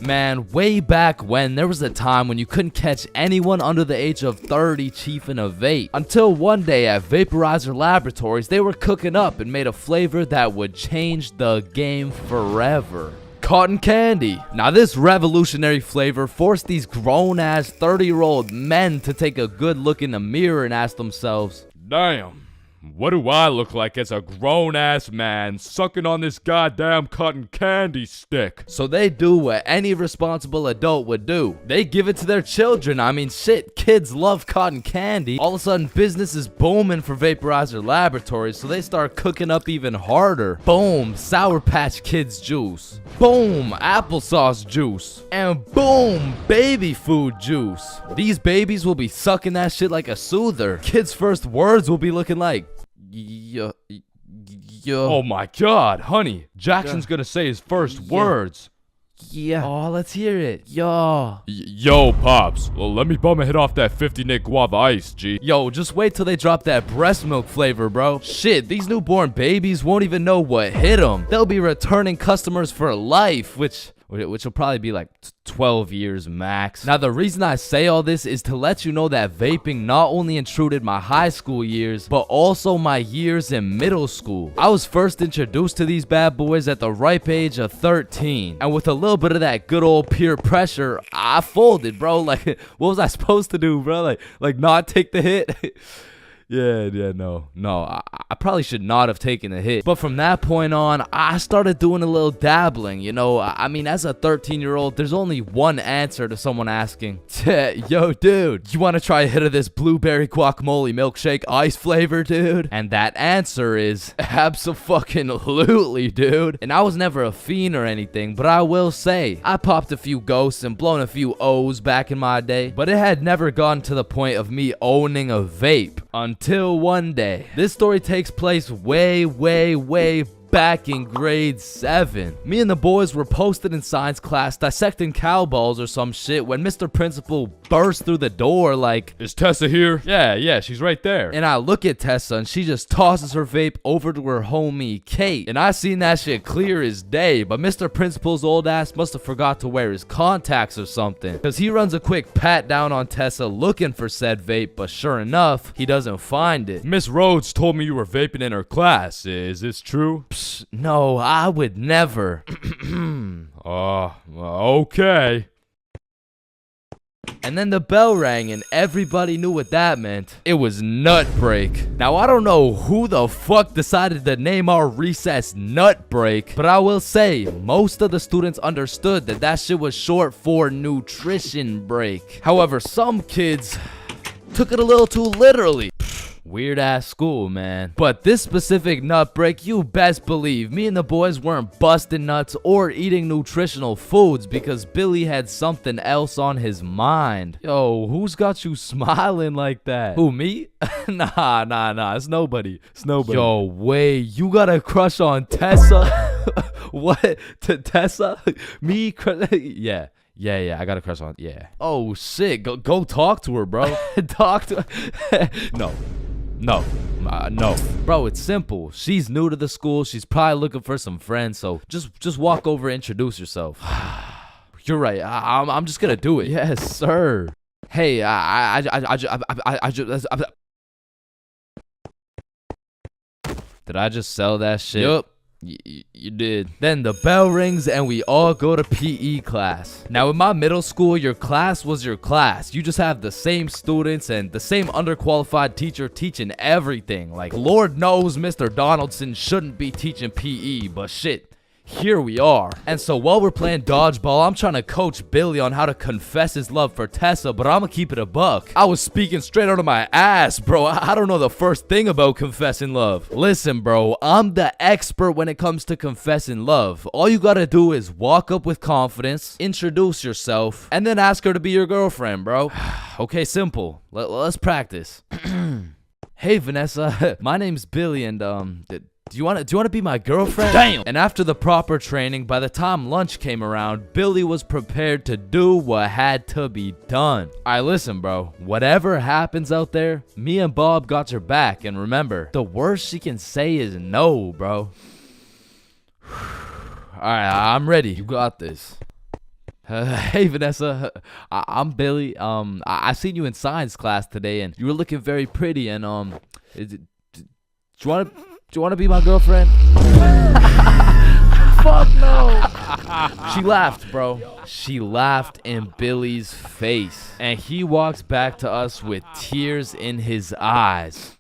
Man, way back when, there was a time when you couldn't catch anyone under the age of 30 chiefing a vape. Until one day at Vaporizer Laboratories, they were cooking up and made a flavor that would change the game forever. Cotton candy. Now this revolutionary flavor forced these grown-ass 30-year-old men to take a good look in the mirror and ask themselves, damn. What do I look like as a grown-ass man sucking on this goddamn cotton candy stick? So they do what any responsible adult would do. They give it to their children. I mean, shit, kids love cotton candy. All of a sudden, business is booming for Vaporizer Laboratories, so they start cooking up even harder. Boom, Sour Patch Kids juice. Boom, applesauce juice. And boom, baby food juice. These babies will be sucking that shit like a soother. Kids' first words will be looking like, yo. Oh my god, honey, Jackson's gonna say his first words. Yeah. Oh, let's hear it. Yo. Yo, Pops. Well, let me bum a hit off that 50 Nick Guava Ice, G. Yo, just wait till they drop that breast milk flavor, bro. Shit, these newborn babies won't even know what hit them. They'll be returning customers for life, which will probably be like 12 years max. Now, the reason I say all this is to let you know that vaping not only intruded my high school years, but also my years in middle school. I was first introduced to these bad boys at the ripe age of 13. And with a little bit of that good old peer pressure, I folded, bro. Like, what was I supposed to do, bro? Like not take the hit? No, I probably should not have taken the hit. But from that point on, I started doing a little dabbling, you know. I mean, as a 13-year-old, there's only one answer to someone asking, yo, dude, you want to try a hit of this blueberry guacamole milkshake ice flavor, dude? And that answer is abso-fucking-lutely, dude. And I was never a fiend or anything, but I will say, I popped a few ghosts and blown a few O's back in my day, but it had never gotten to the point of me owning a vape. Until one day. This story takes place way back in grade 7. Me and the boys were posted in science class dissecting cow balls or some shit when Mr. Principal burst through the door like, is Tessa here? Yeah, she's right there. And I look at Tessa and she just tosses her vape over to her homie Kate. And I seen that shit clear as day, but Mr. Principal's old ass must have forgot to wear his contacts or something, because he runs a quick pat down on Tessa looking for said vape, but sure enough, he doesn't find it. Miss Rhodes told me you were vaping in her class. Is this true? No, I would never. Okay. And then the bell rang and everybody knew what that meant. It was nut break. Now, I don't know who the fuck decided to name our recess nut break, but I will say most of the students understood that that shit was short for nutrition break. However, some kids took it a little too literally. Weird ass school, man. But this specific nut break, you best believe me and the boys weren't busting nuts or eating nutritional foods because Billy had something else on his mind. Yo, who's got you smiling like that? Who, me? Nah. It's nobody. Yo, wait, you got a crush on Tessa? What? Tessa? Me? Yeah, I got a crush on, yeah. Oh, shit, go talk to her, bro. Talk to her. No. Bro, it's simple. She's new to the school. She's probably looking for some friends, so just walk over and introduce yourself. You're right. I'm just gonna do it. Yes, sir. Hey, did I just sell that shit? Yup. You did. Then the bell rings and we all go to PE class. Now in my middle school, your class was your class. You just have the same students and the same underqualified teacher teaching everything. Like, Lord knows Mr. Donaldson shouldn't be teaching PE, but shit, here we are. And so while we're playing dodgeball, I'm trying to coach Billy on how to confess his love for Tessa, but I'ma keep it a buck. I was speaking straight out of my ass, bro. I don't know the first thing about confessing love. Listen, bro, I'm the expert when it comes to confessing love. All you gotta do is walk up with confidence, introduce yourself, and then ask her to be your girlfriend, bro. Okay, simple. Let's practice. Hey, Vanessa. My name's Billy, and do you want to be my girlfriend? Damn! And after the proper training, by the time lunch came around, Billy was prepared to do what had to be done. Alright, listen, bro. Whatever happens out there, me and Bob got your back. And remember, the worst she can say is no, bro. Alright, I'm ready. You got this. Hey Vanessa, I'm Billy. I seen you in science class today, and you were looking very pretty. And do you wanna be my girlfriend? Fuck no. She laughed, bro. She laughed in Billy's face, and he walks back to us with tears in his eyes.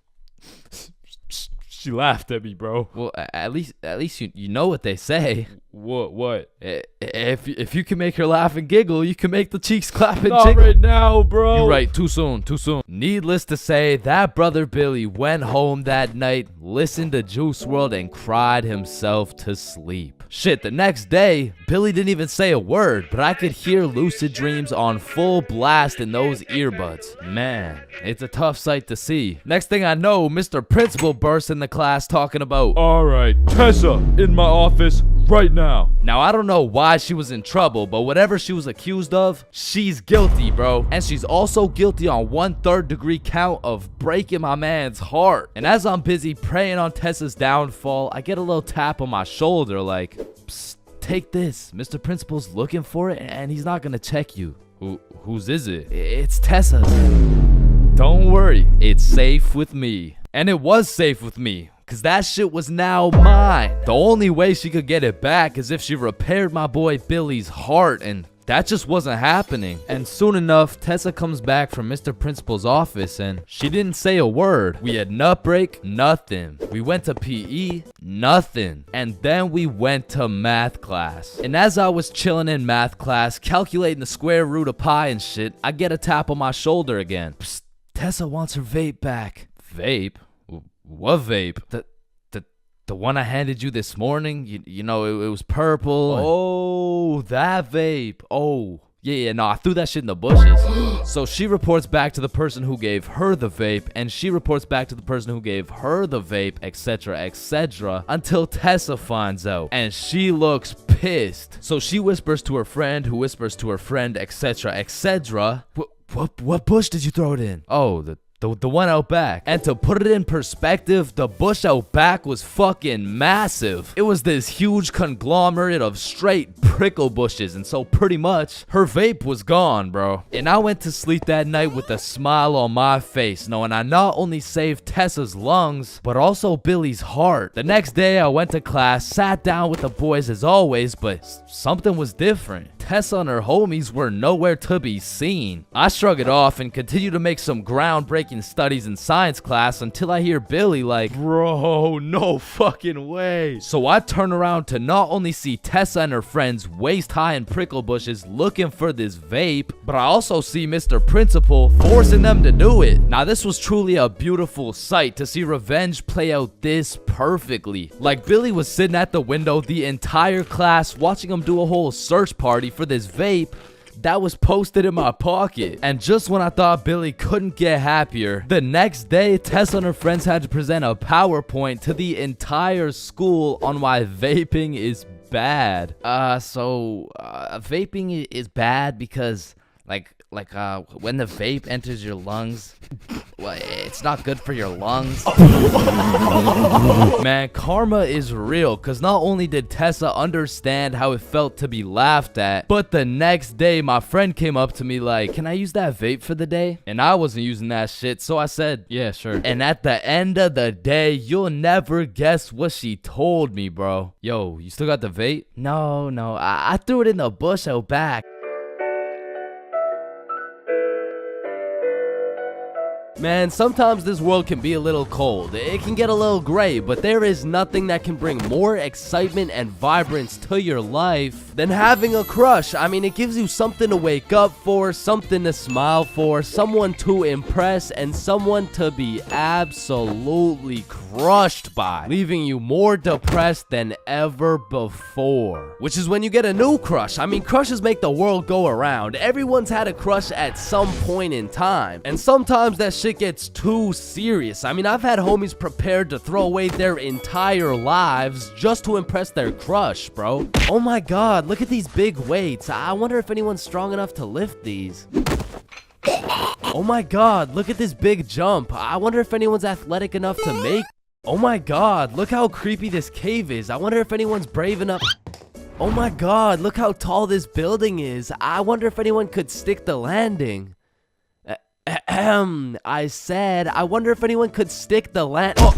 She laughed at me, bro. Well, at least you know what they say. What? If you can make her laugh and giggle, you can make the cheeks clap and Not jiggle. right now, bro. You're right. Too soon. Needless to say, that brother Billy went home that night, listened to Juice WRLD, and cried himself to sleep. Shit, the next day, Billy didn't even say a word, but I could hear Lucid Dreams on full blast in those earbuds. Man, it's a tough sight to see. Next thing I know, Mr. Principal bursts in the class talking about, All right, Tessa, in my office right now. now, I don't know why she was in trouble, but whatever she was accused of, she's guilty, bro. And she's also guilty on 1/3 degree count of breaking my man's heart. And as I'm busy praying on Tessa's downfall, I get a little tap on my shoulder like, psst, take this. Mr. Principal's looking for it, and he's not gonna check you. Whose is it? It's Tessa's. Don't worry, it's safe with me. And it was safe with me, cause that shit was now mine. The only way she could get it back is if she repaired my boy Billy's heart, and that just wasn't happening. And soon enough, Tessa comes back from Mr. Principal's office, and she didn't say a word. We had nut break, nothing. We went to PE, nothing. And then we went to math class. And as I was chilling in math class, calculating the square root of pi and shit, I get a tap on my shoulder again. Psst, Tessa wants her vape back. Vape? What vape? The one I handed you this morning? You know, it was purple. Oh, that vape. Oh, yeah, no, I threw that shit in the bushes. So she reports back to the person who gave her the vape, and she reports back to the person who gave her the vape, etc., until Tessa finds out, and she looks pissed. So she whispers to her friend, who whispers to her friend, etc. What bush did you throw it in? Oh, the one out back. And to put it in perspective, the bush out back was fucking massive. It was this huge conglomerate of straight prickle bushes, and so pretty much her vape was gone, bro. And I went to sleep that night with a smile on my face, knowing I not only saved Tessa's lungs, but also Billy's heart. The next day I went to class, sat down with the boys as always, but something was different. Tessa and her homies were nowhere to be seen. I shrug it off and continue to make some groundbreaking studies in science class until I hear Billy like, bro, no fucking way. So I turn around to not only see Tessa and her friends waist high in prickle bushes looking for this vape, but I also see Mr. Principal forcing them to do it. Now this was truly a beautiful sight to see revenge play out this perfectly. Like Billy was sitting at the window the entire class watching him do a whole search party for this vape that was posted in my pocket. And just when I thought Billy couldn't get happier, the next day Tessa and her friends had to present a PowerPoint to the entire school on why vaping is bad. Vaping is bad because when the vape enters your lungs, well, it's not good for your lungs. Man, karma is real, cause not only did Tessa understand how it felt to be laughed at, but the next day my friend came up to me like, can I use that vape for the day? And I wasn't using that shit, so I said, yeah, sure. And at the end of the day, you'll never guess what she told me, bro. Yo, you still got the vape? No, I threw it in the bush out back. Man, sometimes this world can be a little cold. It can get a little gray, but there is nothing that can bring more excitement and vibrance to your life than having a crush. I mean, it gives you something to wake up for, something to smile for, someone to impress, and someone to be absolutely crushed by, leaving you more depressed than ever before. Which is when you get a new crush. I mean, crushes make the world go around. Everyone's had a crush at some point in time, and sometimes that shit gets too serious. I mean, I've had homies prepared to throw away their entire lives just to impress their crush, bro. Oh my god, look at these big weights. I wonder if anyone's strong enough to lift these. Oh my god, look at this big jump. I wonder if anyone's athletic enough to make. Oh my god, look how creepy this cave is. I wonder if anyone's brave enough. Oh my god, look how tall this building is. I wonder if anyone could stick the landing. I said, I wonder if anyone could stick the Oh,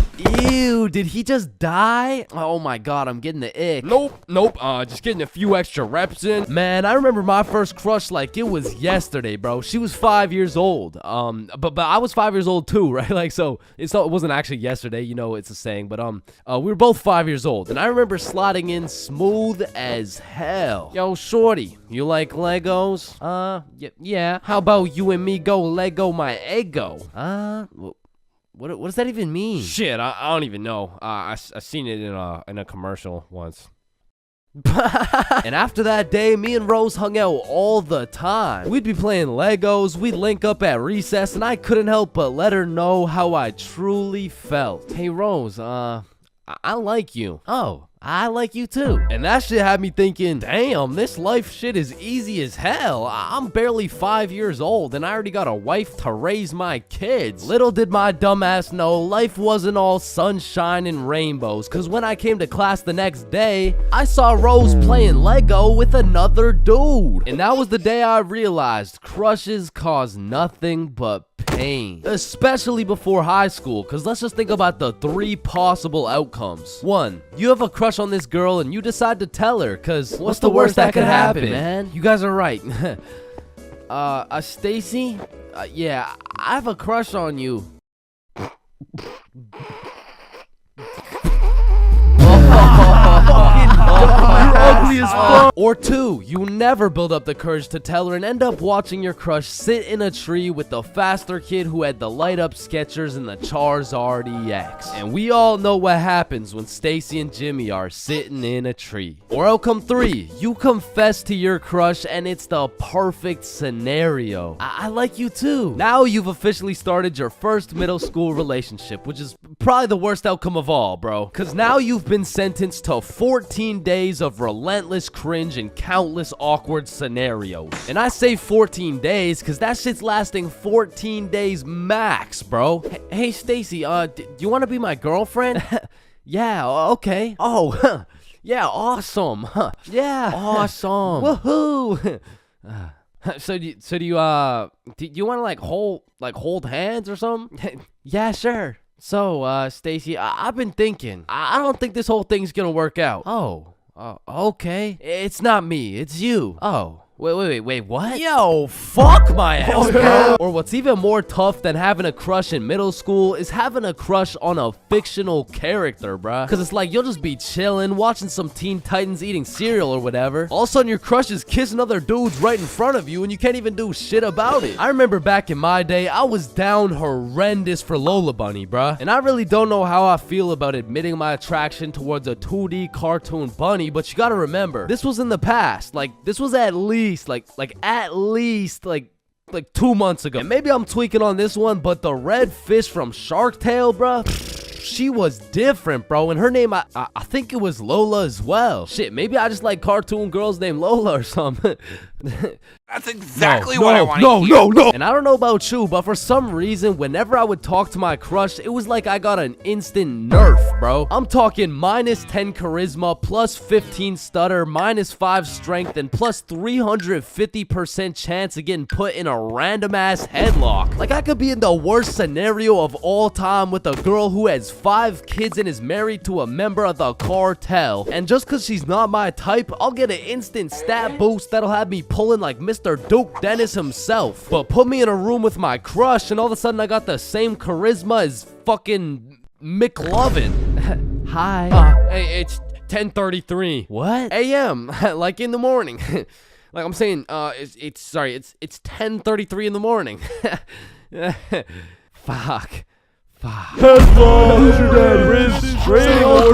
ew, did he just die? Oh my god, I'm getting the ick. Nope, just getting a few extra reps in. Man, I remember my first crush like it was yesterday, bro. She was 5 years old. But I was 5 years old too, right? Like, so it wasn't actually yesterday, you know, it's a saying, but we were both 5 years old, and I remember sliding in smooth as hell. Yo, shorty, you like Legos? Yeah. How about you and me go Lego my Eggo? What does that even mean? Shit, I don't even know. I seen it in a commercial once. And after that day, me and Rose hung out all the time. We'd be playing Legos, we'd link up at recess, and I couldn't help but let her know how I truly felt. Hey Rose, I like you. Oh, I like you too. And that shit had me thinking, damn, this life shit is easy as hell. I'm barely 5 years old and I already got a wife to raise my kids. Little did my dumbass know life wasn't all sunshine and rainbows, cause when I came to class the next day, I saw Rose playing Lego with another dude. And that was the day I realized crushes cause nothing but pain, especially before high school, because let's just think about the 3 possible outcomes. 1, you have a crush on this girl and you decide to tell her, because what's the worst that could happen, man? You guys are right. Stacy? Yeah, I have a crush on you. You're ugly as fuck. Or 2, you never build up the courage to tell her and end up watching your crush sit in a tree with the faster kid who had the light up Skechers and the Charizard EX. And we all know what happens when Stacy and Jimmy are sitting in a tree. Or outcome 3, you confess to your crush and it's the perfect scenario. I like you too. Now you've officially started your first middle school relationship, which is probably the worst outcome of all, bro. Cause now you've been sentenced to 14 days of relentless cringe and countless awkward scenarios. And I say 14 days because that shit's lasting 14 days max, bro. Hey, Stacy, do you want to be my girlfriend? Yeah, okay. Oh, yeah, awesome. Huh. Yeah, awesome. Woohoo. So do you want to like hold hands or something? Yeah, sure. So, Stacy, I've been thinking. I don't think this whole thing's gonna work out. Oh, okay. It's not me. It's you. Oh. Wait, what? Yo, fuck my ass, bro. Or what's even more tough than having a crush in middle school is having a crush on a fictional character, bruh. Cause it's like you'll just be chilling, watching some Teen Titans, eating cereal or whatever. All of a sudden your crush is kissing other dudes right in front of you and you can't even do shit about it. I remember back in my day, I was down horrendous for Lola Bunny, bruh. And I really don't know how I feel about admitting my attraction towards a 2D cartoon bunny, but you gotta remember, this was in the past. Like, this was at least 2 months ago. And maybe I'm tweaking on this one, but the red fish from Shark Tale, bruh, she was different, bro. And her name, I think it was Lola as well. Shit, maybe I just like cartoon girls named Lola or something. That's exactly what I want to hear. No. And I don't know about you, but for some reason, whenever I would talk to my crush, it was like I got an instant nerf, bro. I'm talking minus 10 charisma, plus 15 stutter, minus 5 strength, and plus 350% chance of getting put in a random ass headlock. Like I could be in the worst scenario of all time with a girl who has 5 kids and is married to a member of the cartel. And just cause she's not my type, I'll get an instant stat boost that'll have me pulling like Mr. Duke Dennis himself. But put me in a room with my crush and all of a sudden I got the same charisma as fucking McLovin. Hi. Hey, it's 10:33. What? A.M. like in the morning. Like I'm saying, it's 10:33 in the morning. Fuck. Headphones,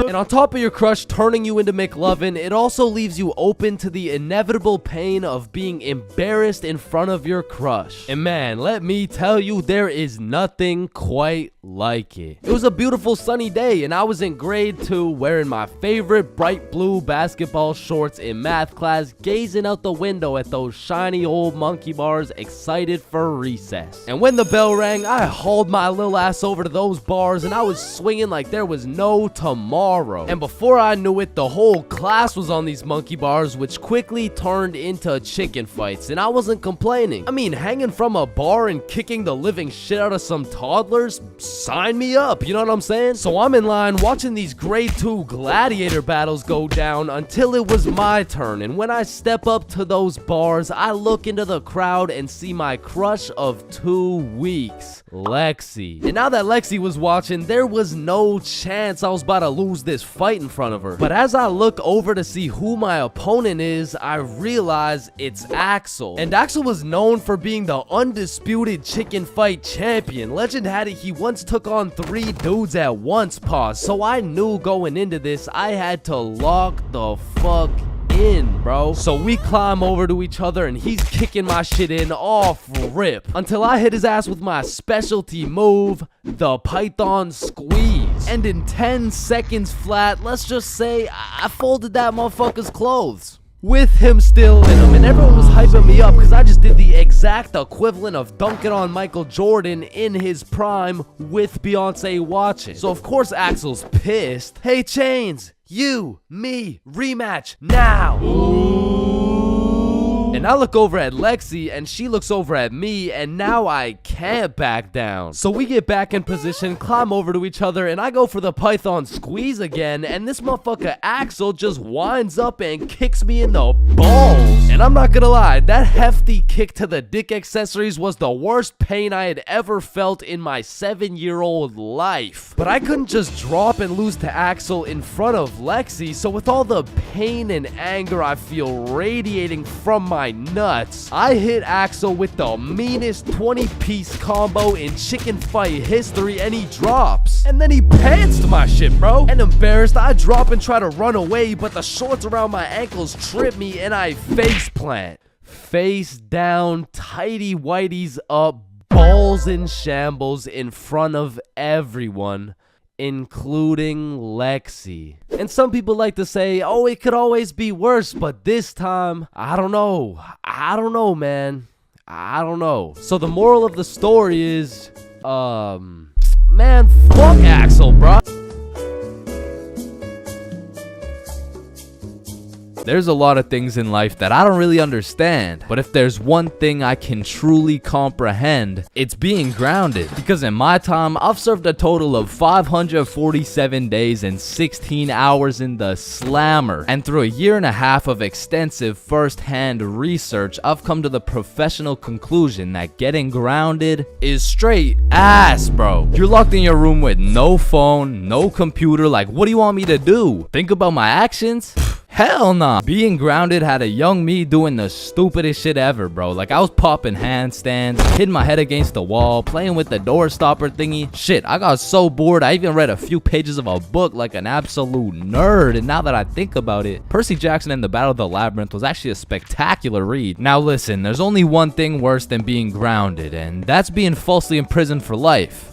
And on top of your crush turning you into McLovin, it also leaves you open to the inevitable pain of being embarrassed in front of your crush. And man, let me tell you, there is nothing quite like it. It was a beautiful sunny day, and I was in grade 2 wearing my favorite bright blue basketball shorts in math class, gazing out the window at those shiny old monkey bars, excited for recess. And when the bell rang, I hauled my little ass over to those bars, and I was swinging like there was no tomorrow. And before I knew it, the whole class was on these monkey bars, which quickly turned into chicken fights, and I wasn't complaining. I mean, hanging from a bar and kicking the living shit out of some toddlers? Sign me up, you know what I'm saying? So I'm in line watching these grade 2 gladiator battles go down until it was my turn, and when I step up to those bars, I look into the crowd and see my crush of 2 weeks, Lexi. And now that Lexi was watching, there was no chance I was about to lose this fight in front of her. But as I look over to see who my opponent is, I realize it's Axel. And Axel was known for being the undisputed chicken fight champion. Legend had it he once took on 3 dudes at once, pause. So I knew going into this, I had to lock the fuck in, bro. So we climb over to each other and he's kicking my shit in off rip until I hit his ass with my specialty move, the Python Squeeze. And in 10 seconds flat, let's just say I folded that motherfucker's clothes, with him still in him, and everyone was hyping me up because I just did the exact equivalent of dunking on Michael Jordan in his prime with Beyonce watching. So of course Axel's pissed. Hey Chains, you, me, rematch now. And I look over at Lexi, and she looks over at me, and now I can't back down. So we get back in position, climb over to each other, and I go for the Python Squeeze again, and this motherfucker Axel just winds up and kicks me in the balls. And I'm not gonna lie, that hefty kick to the dick accessories was the worst pain I had ever felt in my 7-year-old life. But I couldn't just drop and lose to Axel in front of Lexi, so with all the pain and anger I feel radiating from my nuts, I hit Axel with the meanest 20-piece combo in chicken fight history, and he drops. And then he pantsed my shit, bro. And embarrassed, I drop and try to run away, but the shorts around my ankles trip me and I face plant. Face down, tighty whities up, balls in shambles in front of everyone, including Lexi. And some people like to say, oh, it could always be worse, but this time, I don't know, man. I don't know. So the moral of the story is, man, fuck Axel, bro. There's a lot of things in life that I don't really understand, but if there's one thing I can truly comprehend, it's being grounded. Because in my time, I've served a total of 547 days and 16 hours in the slammer. And through a year and a half of extensive first-hand research, I've come to the professional conclusion that getting grounded is straight ass, bro. You're locked in your room with no phone, no computer. Like, what do you want me to do? Think about my actions? Hell nah. Being grounded had a young me doing the stupidest shit ever, bro. Like, I was popping handstands, hitting my head against the wall, playing with the door stopper thingy. Shit, I got so bored, I even read a few pages of a book like an absolute nerd. And now that I think about it, Percy Jackson and the Battle of the Labyrinth was actually a spectacular read. Now listen, there's only one thing worse than being grounded, and that's being falsely imprisoned for life.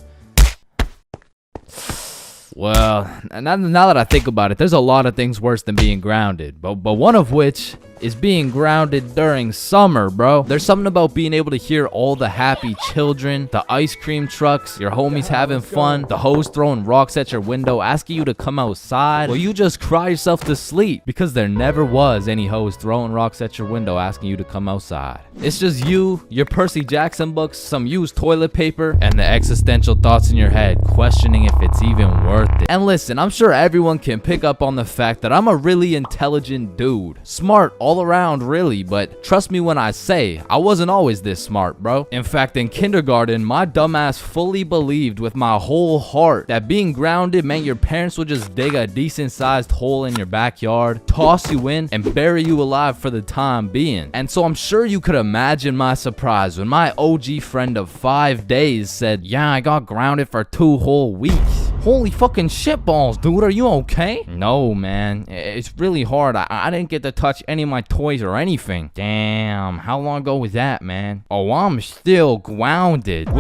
Well, now that I think about it, there's a lot of things worse than being grounded, but one of which is being grounded during summer, bro. There's something about being able to hear all the happy children, the ice cream trucks, your homies having fun, the hoes throwing rocks at your window, asking you to come outside. Well, you just cry yourself to sleep because there never was any hoes throwing rocks at your window asking you to come outside. It's just you, your Percy Jackson books, some used toilet paper, and the existential thoughts in your head questioning if it's even worth it. And listen, I'm sure everyone can pick up on the fact that I'm a really intelligent dude. Smart all around, really, but trust me when I say I wasn't always this smart, bro. In fact, in kindergarten, my dumbass fully believed with my whole heart that being grounded meant your parents would just dig a decent sized hole in your backyard, toss you in, and bury you alive for the time being. And so I'm sure you could imagine my surprise when my OG friend of 5 days said, yeah, I got grounded for 2 whole weeks. Holy fucking shitballs, dude, are you okay? No, man, it's really hard. I didn't get to touch any of my toys or anything. Damn, how long ago was that, man? Oh, I'm still grounded.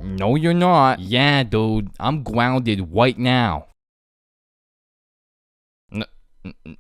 No, you're not. Yeah, dude, I'm grounded right now.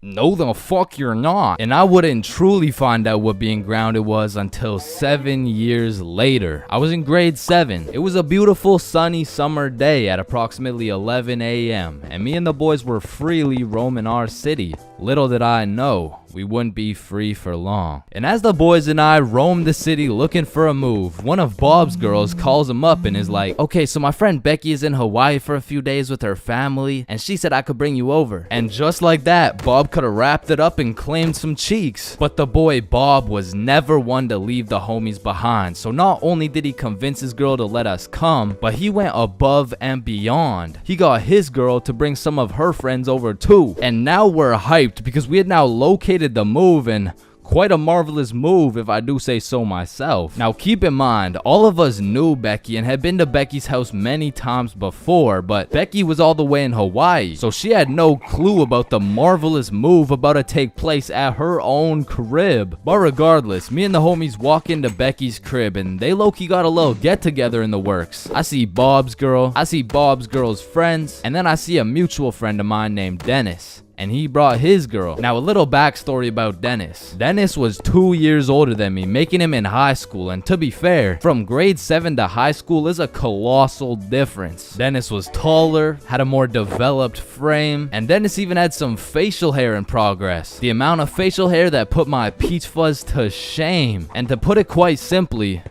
No, the fuck you're not. And I wouldn't truly find out what being grounded was until 7 years later. I was in grade 7. It was a beautiful sunny summer day at approximately 11 a.m. and me and the boys were freely roaming our city. Little did I know, we wouldn't be free for long. And as the boys and I roamed the city looking for a move, one of Bob's girls calls him up and is like, okay, so my friend Becky is in Hawaii for a few days with her family, and she said I could bring you over. And just like that, Bob could have wrapped it up and claimed some cheeks. But the boy Bob was never one to leave the homies behind, so not only did he convince his girl to let us come, but he went above and beyond. He got his girl to bring some of her friends over too. And now we're hyped because we had now located the move, and quite a marvelous move if I do say so myself. Now keep in mind, all of us knew Becky and had been to Becky's house many times before, but Becky was all the way in Hawaii, so she had no clue about the marvelous move about to take place at her own crib. But regardless, me and the homies walk into Becky's crib and they low-key got a little get-together in the works. I see Bob's girl, I see Bob's girl's friends, and then I see a mutual friend of mine named Dennis. And he brought his girl. Now, a little backstory about Dennis. Dennis was 2 years older than me, making him in high school. And to be fair, from grade 7 to high school is a colossal difference. Dennis was taller, had a more developed frame, and Dennis even had some facial hair in progress. The amount of facial hair that put my peach fuzz to shame. And to put it quite simply,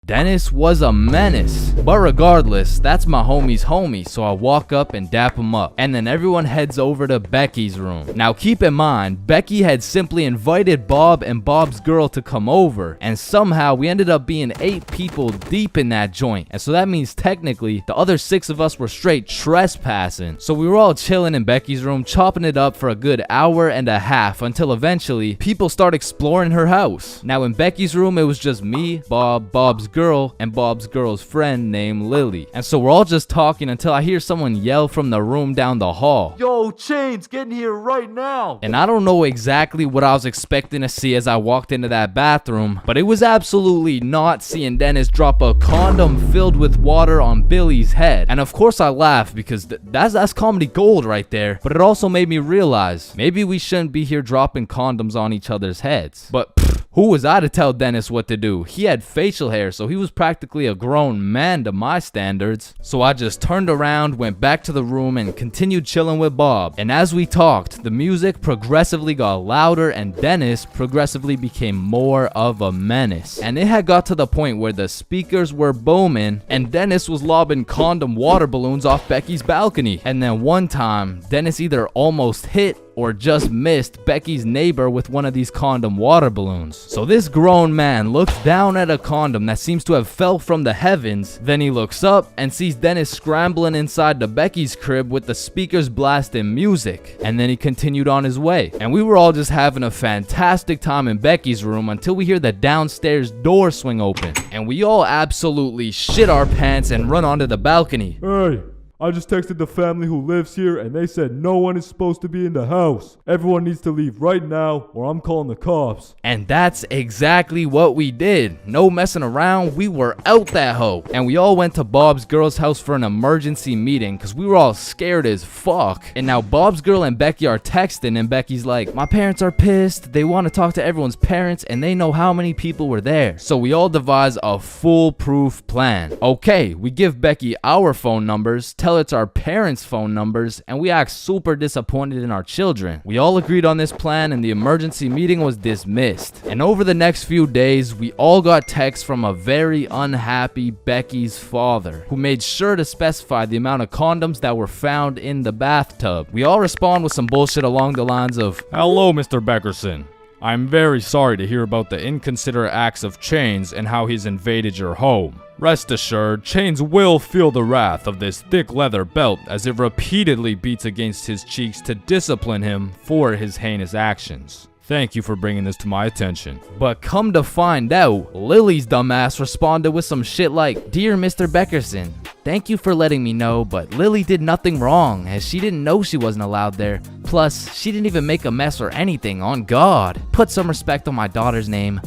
Dennis was a menace. But regardless, that's my homie's homie, so I walk up and dap him up. And then everyone heads over to Becky's room. Now keep in mind, Becky had simply invited Bob and Bob's girl to come over, and somehow we ended up being 8 people deep in that joint. And so that means technically the other 6 of us were straight trespassing. So we were all chilling in Becky's room, chopping it up for a good hour and a half until eventually people start exploring her house. Now in Becky's room it was just me, Bob, Bob's girl, and Bob's girl's friend named Lily. And so we're all just talking until I hear someone yell from the room down the hall, "Yo, Chains, get in here right now!" And I don't know exactly what I was expecting to see as I walked into that bathroom, but it was absolutely not seeing Dennis drop a condom filled with water on Billy's head. And of course I laughed because that's comedy gold right there, but it also made me realize maybe we shouldn't be here dropping condoms on each other's heads. But who was I to tell Dennis what to do? He had facial hair, so he was practically a grown man to my standards. So I just turned around, went back to the room, and continued chilling with Bob. And as we talked, the music progressively got louder and Dennis progressively became more of a menace. And it had got to the point where the speakers were booming and Dennis was lobbing condom water balloons off Becky's balcony. And then one time, Dennis either almost hit or just missed Becky's neighbor with one of these condom water balloons. So this grown man looks down at a condom that seems to have fell from the heavens, then he looks up and sees Dennis scrambling inside the Becky's crib with the speakers blasting music, and then he continued on his way. And we were all just having a fantastic time in Becky's room until we hear the downstairs door swing open, and we all absolutely shit our pants and run onto the balcony. Hey, I just texted the family who lives here and they said no one is supposed to be in the house. Everyone needs to leave right now or I'm calling the cops. And that's exactly what we did. No messing around, we were out that hoe. And we all went to Bob's girl's house for an emergency meeting because we were all scared as fuck. And now Bob's girl and Becky are texting and Becky's like, my parents are pissed. They want to talk to everyone's parents and they know how many people were there. So we all devise a foolproof plan. Okay, we give Becky our phone numbers, tell it's our parents' phone numbers, and we act super disappointed in our children. We all agreed on this plan and the emergency meeting was dismissed. And over the next few days, we all got texts from a very unhappy Becky's father, who made sure to specify the amount of condoms that were found in the bathtub. We all respond with some bullshit along the lines of, Hello, Mr. Beckerson. I'm very sorry to hear about the inconsiderate acts of Chains and how he's invaded your home. Rest assured, Chains will feel the wrath of this thick leather belt as it repeatedly beats against his cheeks to discipline him for his heinous actions. Thank you for bringing this to my attention. But come to find out, Lily's dumbass responded with some shit like, Dear Mr. Beckerson, thank you for letting me know, but Lily did nothing wrong as she didn't know she wasn't allowed there. Plus, she didn't even make a mess or anything, on God. Put some respect on my daughter's name.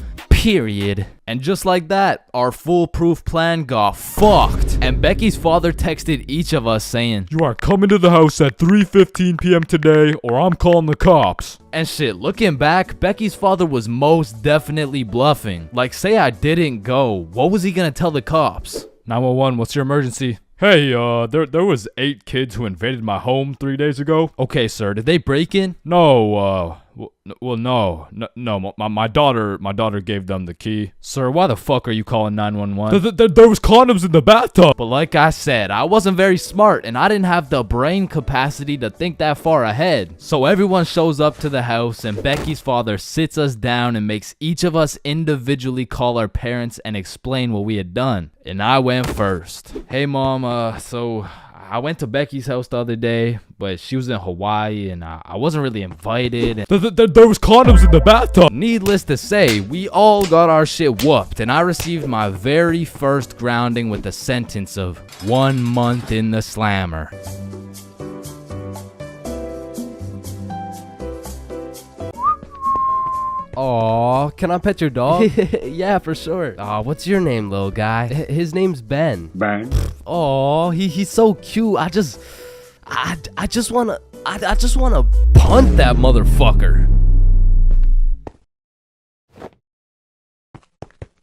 Period. And just like that, our foolproof plan got fucked. And Becky's father texted each of us saying, You are coming to the house at 3:15 p.m. today, or I'm calling the cops. and shit, looking back, Becky's father was most definitely bluffing. Like, say I didn't go, what was he gonna tell the cops? 911, what's your emergency? Hey, there was 8 kids who invaded my home 3 days ago. Okay, sir, did they break in? No, no, my daughter gave them the key. Sir, why the fuck are you calling 911? There was condoms in the bathtub. But like I said, I wasn't very smart and I didn't have the brain capacity to think that far ahead. So everyone shows up to the house and Becky's father sits us down and makes each of us individually call our parents and explain what we had done. And I went first. Hey mom, so I went to Becky's house the other day, but she was in Hawaii and I wasn't really invited. And There was condoms in the bathtub. needless to say, we all got our shit whooped, and I received my very first grounding with the sentence of 1 month in the slammer. Aw, can I pet your dog? Yeah, for sure. What's your name, little guy? His name's Ben. Aw, he's so cute. I just wanna punt that motherfucker.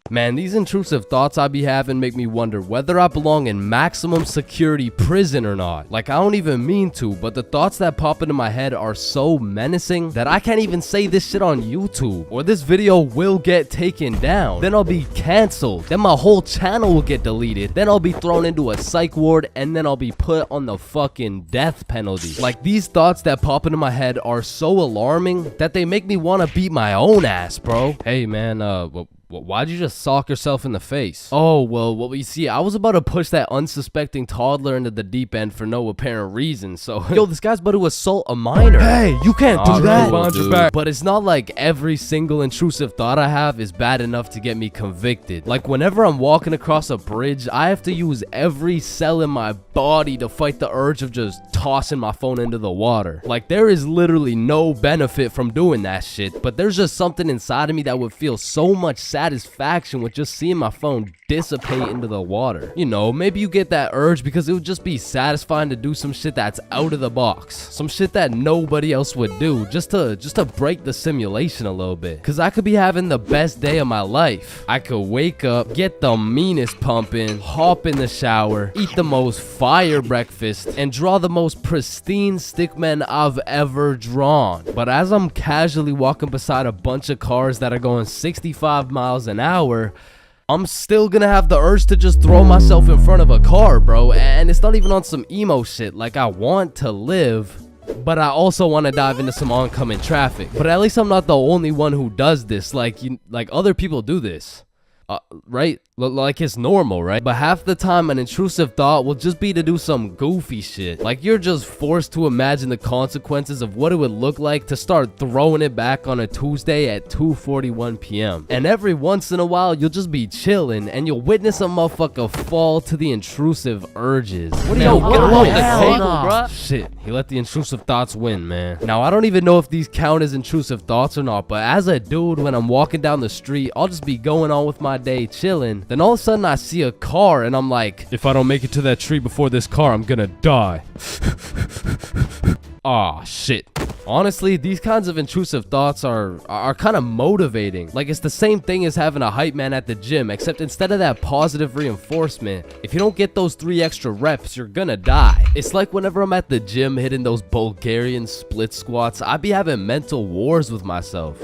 Man, these intrusive thoughts I be having make me wonder whether I belong in maximum security prison or not. Like, I don't even mean to, but the thoughts that pop into my head are so menacing that I can't even say this shit on YouTube, or this video will get taken down. Then I'll be canceled. Then my whole channel will get deleted. Then I'll be thrown into a psych ward, and then I'll be put on the fucking death penalty. Like, these thoughts that pop into my head are so alarming that they make me want to beat my own ass, bro. Hey, man, why'd you just sock yourself in the face? Oh, well, you see, I was about to push that unsuspecting toddler into the deep end for no apparent reason, so... Yo, this guy's about to assault a minor. Hey, you can't do that! Behind your back. But it's not like every single intrusive thought I have is bad enough to get me convicted. Like, whenever I'm walking across a bridge, I have to use every cell in my body to fight the urge of just tossing my phone into the water. Like, there is literally no benefit from doing that shit, but there's just something inside of me that would feel so much satisfaction with just seeing my phone dissipate into the water. You know, maybe you get that urge because it would just be satisfying to do some shit that's out of the box, some shit that nobody else would do, just to break the simulation a little bit. Cause I could be having the best day of my life. I could wake up, get the meanest pump in, hop in the shower, eat the most fire breakfast, and draw the most pristine stickmen I've ever drawn. But as I'm casually walking beside a bunch of cars that are going 65 miles an hour, I'm still gonna have the urge to just throw myself in front of a car, bro. And it's not even on some emo shit. Like, I want to live, but I also want to dive into some oncoming traffic. But at least I'm not the only one who does this. Like, other people do this. Right? Like, it's normal, right? But half the time an intrusive thought will just be to do some goofy shit. Like, you're just forced to imagine the consequences of what it would look like to start throwing it back on a Tuesday at 2:41 p.m. And every once in a while, you'll just be chilling and you'll witness a motherfucker fall to the intrusive urges. What are you get along the table, bruh? Shit, he let the intrusive thoughts win, man. Now, I don't even know if these count as intrusive thoughts or not, but as a dude, when I'm walking down the street, I'll just be going on with my day chilling. Then all of a sudden I see a car and I'm like, if I don't make it to that tree before this car, I'm gonna die. Aw, shit. Honestly, these kinds of intrusive thoughts are kind of motivating. Like, it's the same thing as having a hype man at the gym, except instead of that positive reinforcement, if you don't get those 3 extra reps, you're gonna die. It's like whenever I'm at the gym hitting those Bulgarian split squats, I be having mental wars with myself.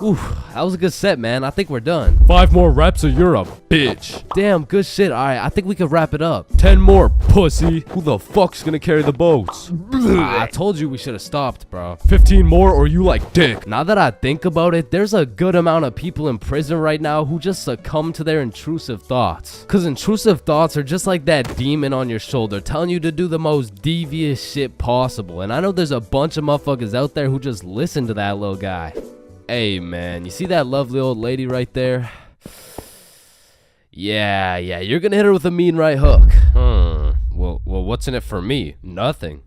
Oof, that was a good set, man. I think we're done. 5 more reps or you're a bitch. Damn, good shit. All right, I think we could wrap it up. 10 more, pussy. Who the fuck's gonna carry the boats? I told you we should have stopped, bro. 15 more or you like dick. Now that I think about it, there's a good amount of people in prison right now who just succumb to their intrusive thoughts. Cause intrusive thoughts are just like that demon on your shoulder telling you to do the most devious shit possible. And I know there's a bunch of motherfuckers out there who just listen to that little guy. Hey, man, you see that lovely old lady right there? Yeah, you're gonna hit her with a mean right hook. Well, what's in it for me? Nothing.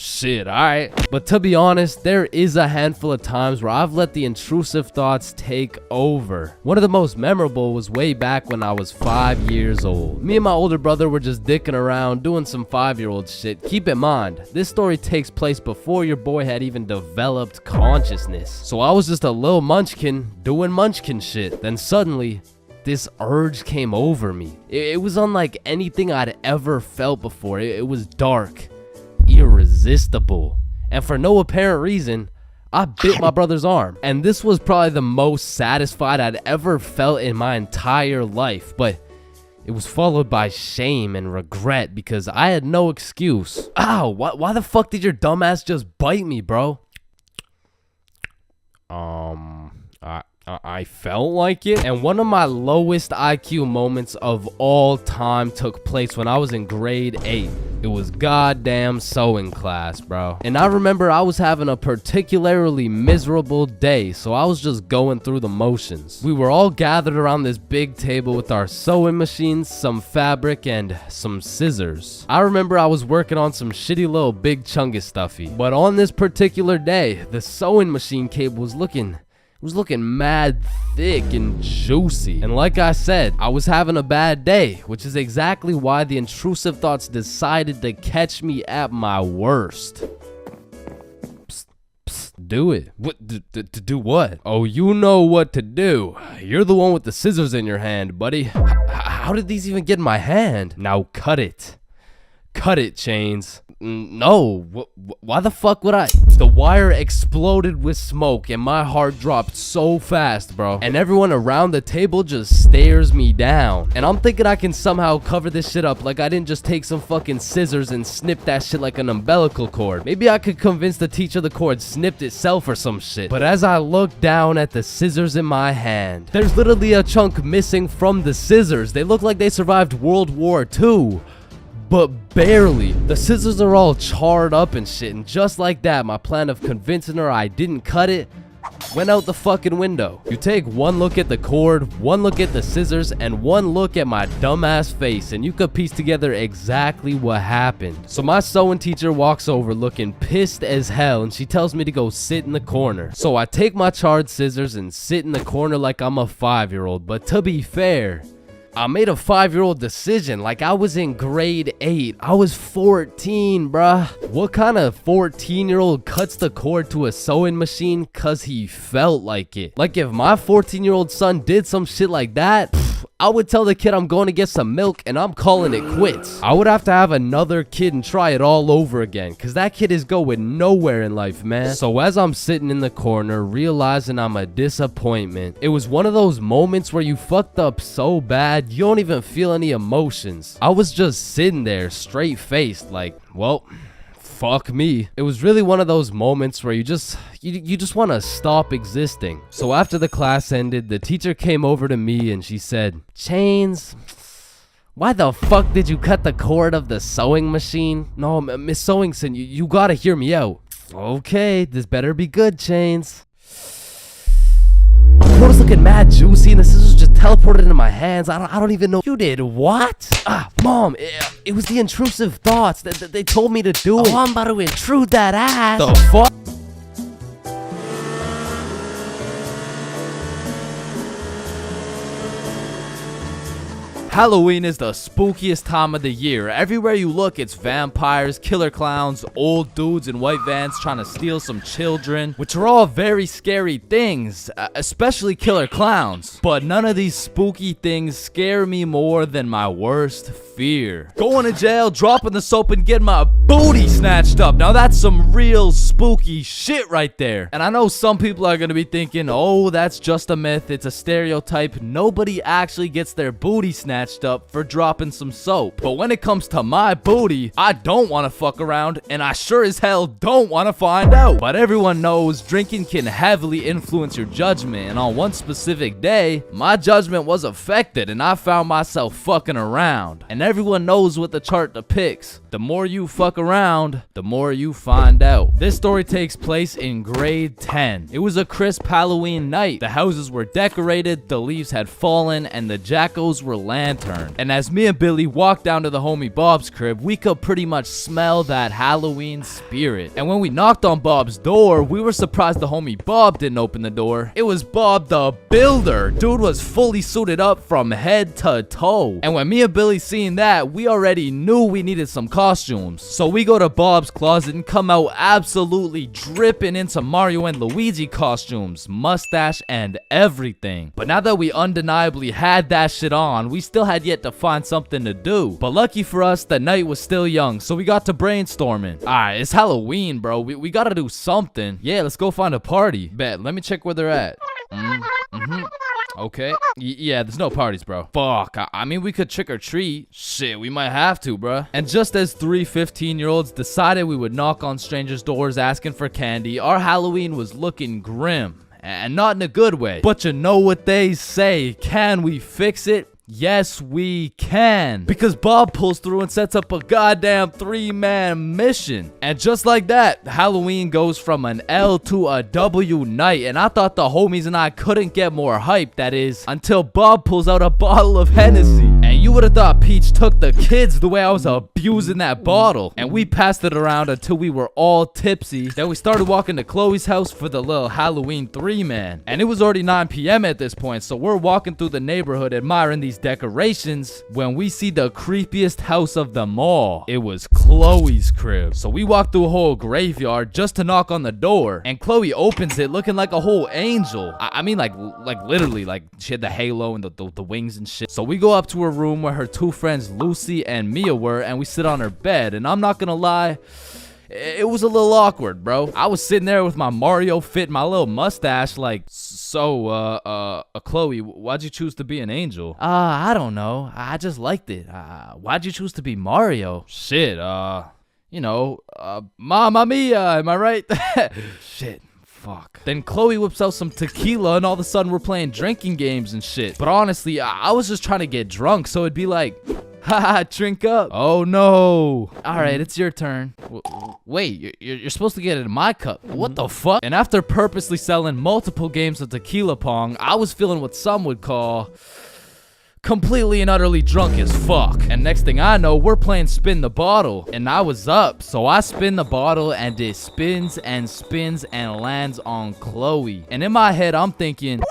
Shit, alright. But to be honest, there is a handful of times where I've let the intrusive thoughts take over. One of the most memorable was way back when I was 5 years old. Me and my older brother were just dicking around, doing some 5-year-old shit. Keep in mind, this story takes place before your boy had even developed consciousness. So I was just a little munchkin doing munchkin shit. Then suddenly, this urge came over me. It was unlike anything I'd ever felt before. It was dark, irresistible, and for no apparent reason, I bit my brother's arm. And this was probably the most satisfied I'd ever felt in my entire life, but it was followed by shame and regret because I had no excuse. Ow, why the fuck did your dumbass just bite me, bro? I felt like it. And one of my lowest IQ moments of all time took place when I was in grade 8. It was goddamn sewing class, bro. And I remember I was having a particularly miserable day, so I was just going through the motions. We were all gathered around this big table with our sewing machines, some fabric, and some scissors. I remember I was working on some shitty little big chungus stuffy. But on this particular day, the sewing machine cable was looking mad thick and juicy. And like I said, I was having a bad day, which is exactly why the intrusive thoughts decided to catch me at my worst. Psst, psst, do it. What? To do what? Oh, you know what to do. You're the one with the scissors in your hand, buddy. How did these even get in my hand? Now cut it. Cut it, Chains. No, why the fuck would I? The wire exploded with smoke and my heart dropped so fast, bro. And everyone around the table just stares me down. And I'm thinking I can somehow cover this shit up like I didn't just take some fucking scissors and snip that shit like an umbilical cord. Maybe I could convince the teacher the cord snipped itself or some shit. But as I look down at the scissors in my hand, there's literally a chunk missing from the scissors. They look like they survived World War II. But barely. The scissors are all charred up and shit, and just like that, my plan of convincing her I didn't cut it went out the fucking window. You take one look at the cord, one look at the scissors, and one look at my dumbass face, and you could piece together exactly what happened. So my sewing teacher walks over looking pissed as hell, and she tells me to go sit in the corner. So I take my charred scissors and sit in the corner like I'm a 5-year-old, but to be fair, I made a 5-year-old decision like I was in grade 8. I was 14, bruh. What kind of 14-year-old cuts the cord to a sewing machine cause he felt like it? Like if my 14-year-old son did some shit like that, I would tell the kid I'm going to get some milk and I'm calling it quits. I would have to have another kid and try it all over again because that kid is going nowhere in life, man. So as I'm sitting in the corner realizing I'm a disappointment, it was one of those moments where you fucked up so bad you don't even feel any emotions. I was just sitting there straight faced like, well, fuck me. It was really one of those moments where you just want to stop existing. So after the class ended, the teacher came over to me and she said, Chains, why the fuck did you cut the cord of the sewing machine? No, Miss Sewingson, you gotta hear me out. Okay, this better be good, Chains. The cord was looking mad juicy and the scissors just teleported into my hands. I don't even know. You did what? Mom, it was the intrusive thoughts that they told me to do it. Oh, I'm about to intrude that ass. The fuck? Halloween is the spookiest time of the year. Everywhere you look, it's vampires, killer clowns, old dudes in white vans trying to steal some children, which are all very scary things, especially killer clowns. But none of these spooky things scare me more than my worst fear. Going to jail, dropping the soap, and getting my booty snatched up. Now that's some real spooky shit right there. And I know some people are going to be thinking, oh, that's just a myth. It's a stereotype. Nobody actually gets their booty snatched up for dropping some soap. But when it comes to my booty, I don't want to fuck around, and I sure as hell don't want to find out. But everyone knows drinking can heavily influence your judgment, and on one specific day, my judgment was affected and I found myself fucking around. And everyone knows what the chart depicts. The more you fuck around, the more you find out. This story takes place in grade 10. It was a crisp Halloween night. The houses were decorated, the leaves had fallen, and the jackals were landing lantern. And as me and Billy walked down to the homie Bob's crib, we could pretty much smell that Halloween spirit. And when we knocked on Bob's door, we were surprised the homie Bob didn't open the door. It was Bob the Builder. Dude was fully suited up from head to toe. And when me and Billy seen that, we already knew we needed some costumes. So we go to Bob's closet and come out absolutely dripping into Mario and Luigi costumes, mustache and everything. But now that we undeniably had that shit on, we still had yet to find something to do. But lucky for us, the night was still young, so we got to brainstorming. Alright, it's Halloween, bro. We gotta do something. Yeah, let's go find a party. Bet, let me check where they're at. Okay. Yeah, there's no parties, bro. Fuck. I mean, we could trick or treat. Shit, we might have to, bro. And just as 3 15-year-olds decided we would knock on strangers' doors asking for candy, our Halloween was looking grim. And not in a good way. But you know what they say. Can we fix it? Yes, we can. Because Bob pulls through and sets up a goddamn 3-man mission. And just like that, Halloween goes from an L to a W night. And I thought the homies and I couldn't get more hype, that is, until Bob pulls out a bottle of Hennessy. And you would have thought Peach took the kids the way I was abusing that bottle. And we passed it around until we were all tipsy. Then we started walking to Chloe's house for the little Halloween 3-man. And it was already 9 p.m. at this point, so we're walking through the neighborhood admiring these decorations when we see the creepiest house of them all. It was Chloe's crib. So we walked through a whole graveyard just to knock on the door, and Chloe opens it looking like a whole angel. I mean, like literally, like she had the halo and the wings and shit. So we go up to her room where her 2 friends Lucy and Mia were, and we sit on her bed. And I'm not gonna lie, it was a little awkward, bro. I was sitting there with my Mario fit, my little mustache, like, so, Chloe, why'd you choose to be an angel? I don't know. I just liked it. Why'd you choose to be Mario? Shit, you know, Mamma Mia, am I right? Shit. Fuck. Then Chloe whips out some tequila and all of a sudden we're playing drinking games and shit. But honestly, I was just trying to get drunk, so it'd be like, haha, drink up. Oh no. Alright, it's your turn. Wait, you're supposed to get it in my cup. What the fuck? And after purposely selling multiple games of tequila pong, I was feeling what some would call completely and utterly drunk as fuck. And next thing I know, we're playing spin the bottle. And I was up, so I spin the bottle and it spins and spins and lands on Chloe. And in my head, I'm thinking,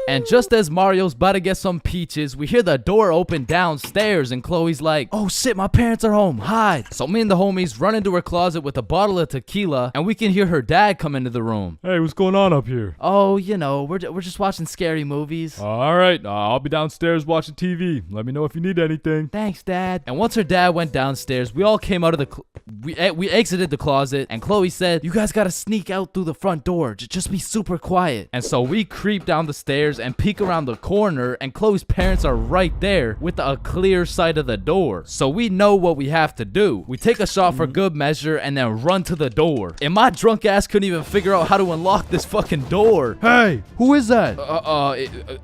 and just as Mario's about to get some peaches, we hear the door open downstairs and Chloe's like, oh shit, my parents are home, hide. So me and the homies run into her closet with a bottle of tequila and we can hear her dad come into the room. Hey, what's going on up here? Oh, you know, we're just watching scary movies. All right, I'll be downstairs watching TV. Let me know if you need anything. Thanks, Dad. And once her dad went downstairs, we all came out of the we exited the closet and Chloe said, you guys gotta sneak out through the front door. Just be super quiet. And so we creep down the stairs and peek around the corner, and Chloe's parents are right there with a clear sight of the door. So we know what we have to do. We take a shot for good measure and then run to the door. And my drunk ass couldn't even figure out how to unlock this fucking door. Hey, who is that?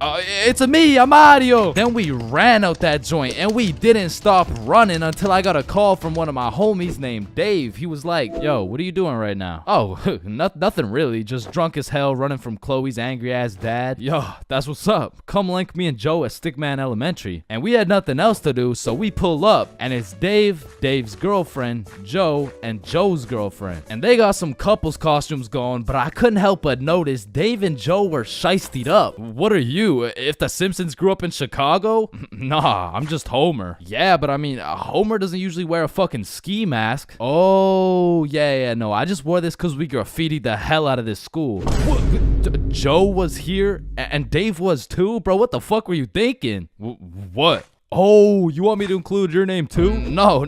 It's me, I'm Mario. Then we ran out that joint and we didn't stop running until I got a call from one of my homies named Dave. He was like, yo, what are you doing right now? Oh, nothing really, just drunk as hell running from Chloe's angry ass dad. Yo, that's what's up. Come link me and Joe at Stickman Elementary. And we had nothing else to do, so we pull up and it's Dave, Dave's girlfriend, Joe, and Joe's girlfriend. And they got some couples costumes going, but I couldn't help but notice Dave and Joe were shiestied up. What are you? If the Simpsons grew up in Chicago? Nah, I'm just Homer. Yeah, but I mean, Homer doesn't usually wear a fucking ski mask. Oh, yeah, no, I just wore this because we graffitied the hell out of this school. Joe was here and Dave was too? Bro, what the fuck were you thinking? What? Oh, you want me to include your name too? No,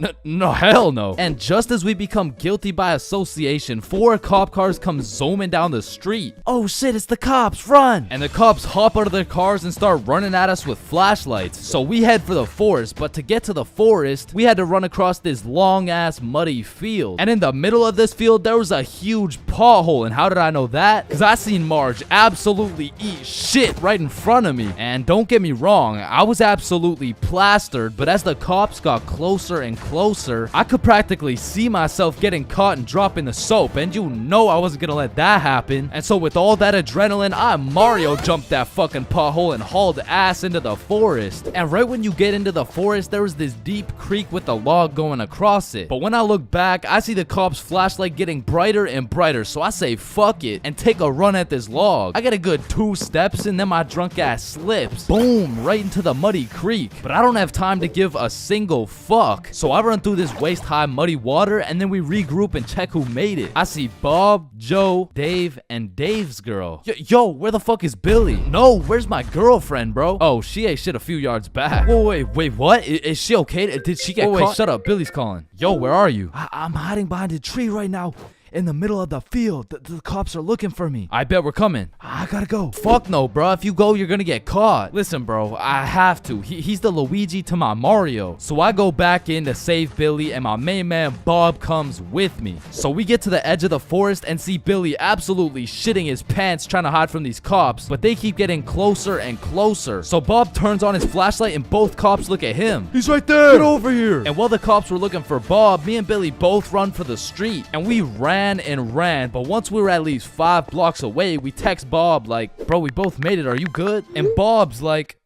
hell no. And just as we become guilty by association, 4 cop cars come zooming down the street. Oh shit, it's the cops, run! And the cops hop out of their cars and start running at us with flashlights. So we head for the forest, but to get to the forest, we had to run across this long ass muddy field. And in the middle of this field, there was a huge pothole. And how did I know that? Because I seen Marge absolutely eat shit right in front of me. And don't get me wrong, I was absolutely plastered, but as the cops got closer and closer, I could practically see myself getting caught and dropping the soap, and you know I wasn't gonna let that happen. And so with all that adrenaline, I Mario jumped that fucking pothole and hauled ass into the forest. And right when you get into the forest, there was this deep creek with a log going across it. But when I look back, I see the cops' flashlight getting brighter and brighter, so I say fuck it and take a run at this log. I get a good 2 steps and then my drunk ass slips. Boom, right into the muddy creek. But I don't have time to give a single fuck. So I run through this waist high muddy water and then we regroup and check who made it. I see Bob, Joe, Dave, and Dave's girl. Yo, where the fuck is Billy? No, where's my girlfriend, bro? Oh, she ate shit a few yards back. Whoa, wait, what? Is she okay? Did she get caught? Wait, shut up. Billy's calling. Yo, where are you? I'm hiding behind a tree right now. In the middle of the field. The cops are looking for me. I bet we're coming. I gotta go. Fuck no, bro. If you go, you're gonna get caught. Listen, bro, I have to. He's the Luigi to my Mario. So I go back in to save Billy, and my main man Bob comes with me. So we get to the edge of the forest and see Billy absolutely shitting his pants trying to hide from these cops, but they keep getting closer and closer. So Bob turns on his flashlight and both cops look at him. He's right there. Get over here. And while the cops were looking for Bob, me and Billy both run for the street, and we ran and ran, but once we were at least 5 blocks away, we text Bob like, bro, we both made it, are you good? And Bob's like,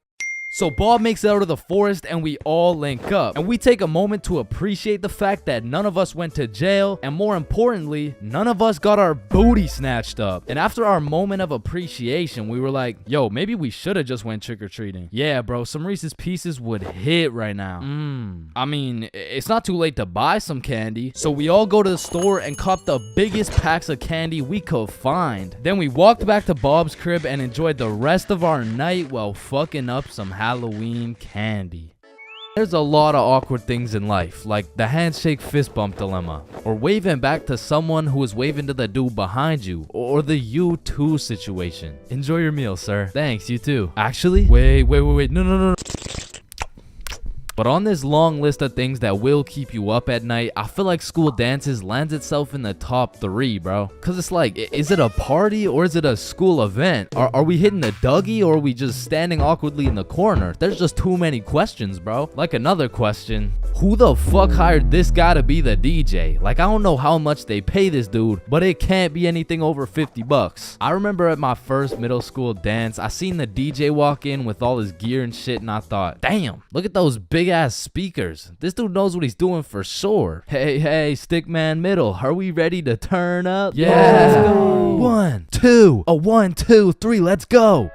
so Bob makes it out of the forest and we all link up. And we take a moment to appreciate the fact that none of us went to jail, and more importantly, none of us got our booty snatched up. And after our moment of appreciation, we were like, yo, maybe we should have just went trick-or-treating. Yeah, bro, some Reese's Pieces would hit right now. I mean, it's not too late to buy some candy. So we all go to the store and cop the biggest packs of candy we could find. Then we walked back to Bob's crib and enjoyed the rest of our night while fucking up some Halloween candy. There's a lot of awkward things in life, like the handshake fist bump dilemma, or waving back to someone who is waving to the dude behind you, or the you too situation. Enjoy your meal, sir. Thanks, you too. Actually, wait, no. But on this long list of things that will keep you up at night, I feel like school dances lands itself in the top 3, bro. Cause it's like, is it a party or is it a school event? Are we hitting the Dougie or are we just standing awkwardly in the corner? There's just too many questions, bro. Like another question, who the fuck hired this guy to be the DJ? Like, I don't know how much they pay this dude, but it can't be anything over 50 bucks. I remember at my first middle school dance, I seen the DJ walk in with all his gear and shit, and I thought, damn, look at those big ass speakers. This dude knows what he's doing for sure. Hey, Stickman Middle, are we ready to turn up? Yeah, let's go. 1, 2, 1, 2, 3, let's go.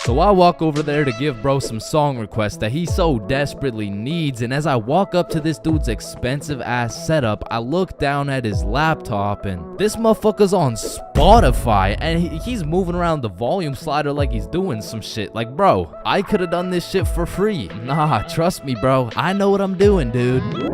So I walk over there to give bro some song requests that he so desperately needs, and as I walk up to this dude's expensive ass setup, I look down at his laptop and this motherfucker's on Spotify and he's moving around the volume slider like he's doing some shit. Like, bro, I could have done this shit for free. Nah, trust me, bro. I know what I'm doing, dude.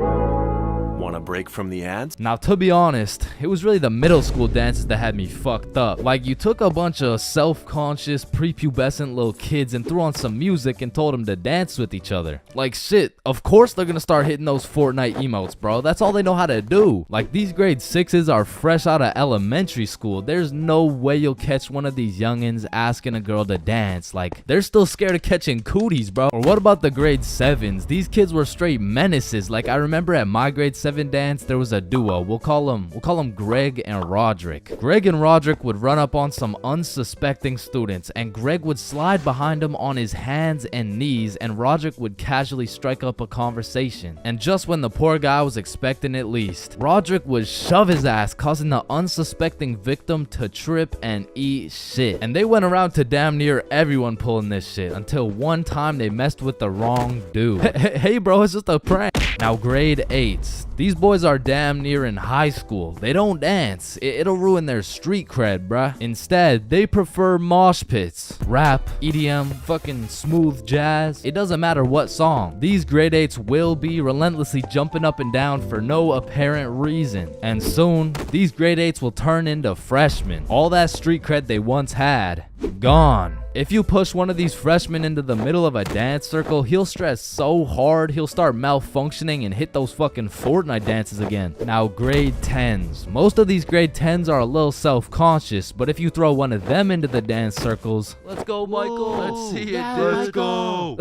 Want a break from the ads? Now, to be honest, it was really the middle school dances that had me fucked up. Like, you took a bunch of self-conscious, prepubescent little kids and threw on some music and told them to dance with each other. Like, shit, of course they're gonna start hitting those Fortnite emotes, bro. That's all they know how to do. Like, these grade 6s are fresh out of elementary school. There's no way you'll catch one of these youngins asking a girl to dance. Like, they're still scared of catching cooties, bro. Or what about the grade 7s? These kids were straight menaces. Like, I remember at my grade 7 dance, there was a duo. We'll call them Greg and Roderick. Greg and Roderick would run up on some unsuspecting students, and Greg would slide behind them on his hands and knees, and Roderick would casually strike up a conversation. And just when the poor guy was expecting it least, Roderick would shove his ass, causing the unsuspecting victim to trip and eat shit. And they went around to damn near everyone pulling this shit, until one time they messed with the wrong dude. Hey bro, it's just a prank. Now grade 8s. These boys are damn near in high school. They don't dance. It'll ruin their street cred, bruh. Instead, they prefer mosh pits, rap, EDM, fucking smooth jazz. It doesn't matter what song. These grade 8s will be relentlessly jumping up and down for no apparent reason. And soon, these grade 8s will turn into freshmen. All that street cred they once had, gone. If you push one of these freshmen into the middle of a dance circle, he'll stress so hard he'll start malfunctioning and hit those fucking Fortnite dances again. Now, grade 10s. Most of these grade 10s are a little self-conscious, but if you throw one of them into the dance circles, Let's go, Michael. Let's see it, Yeah, let's go.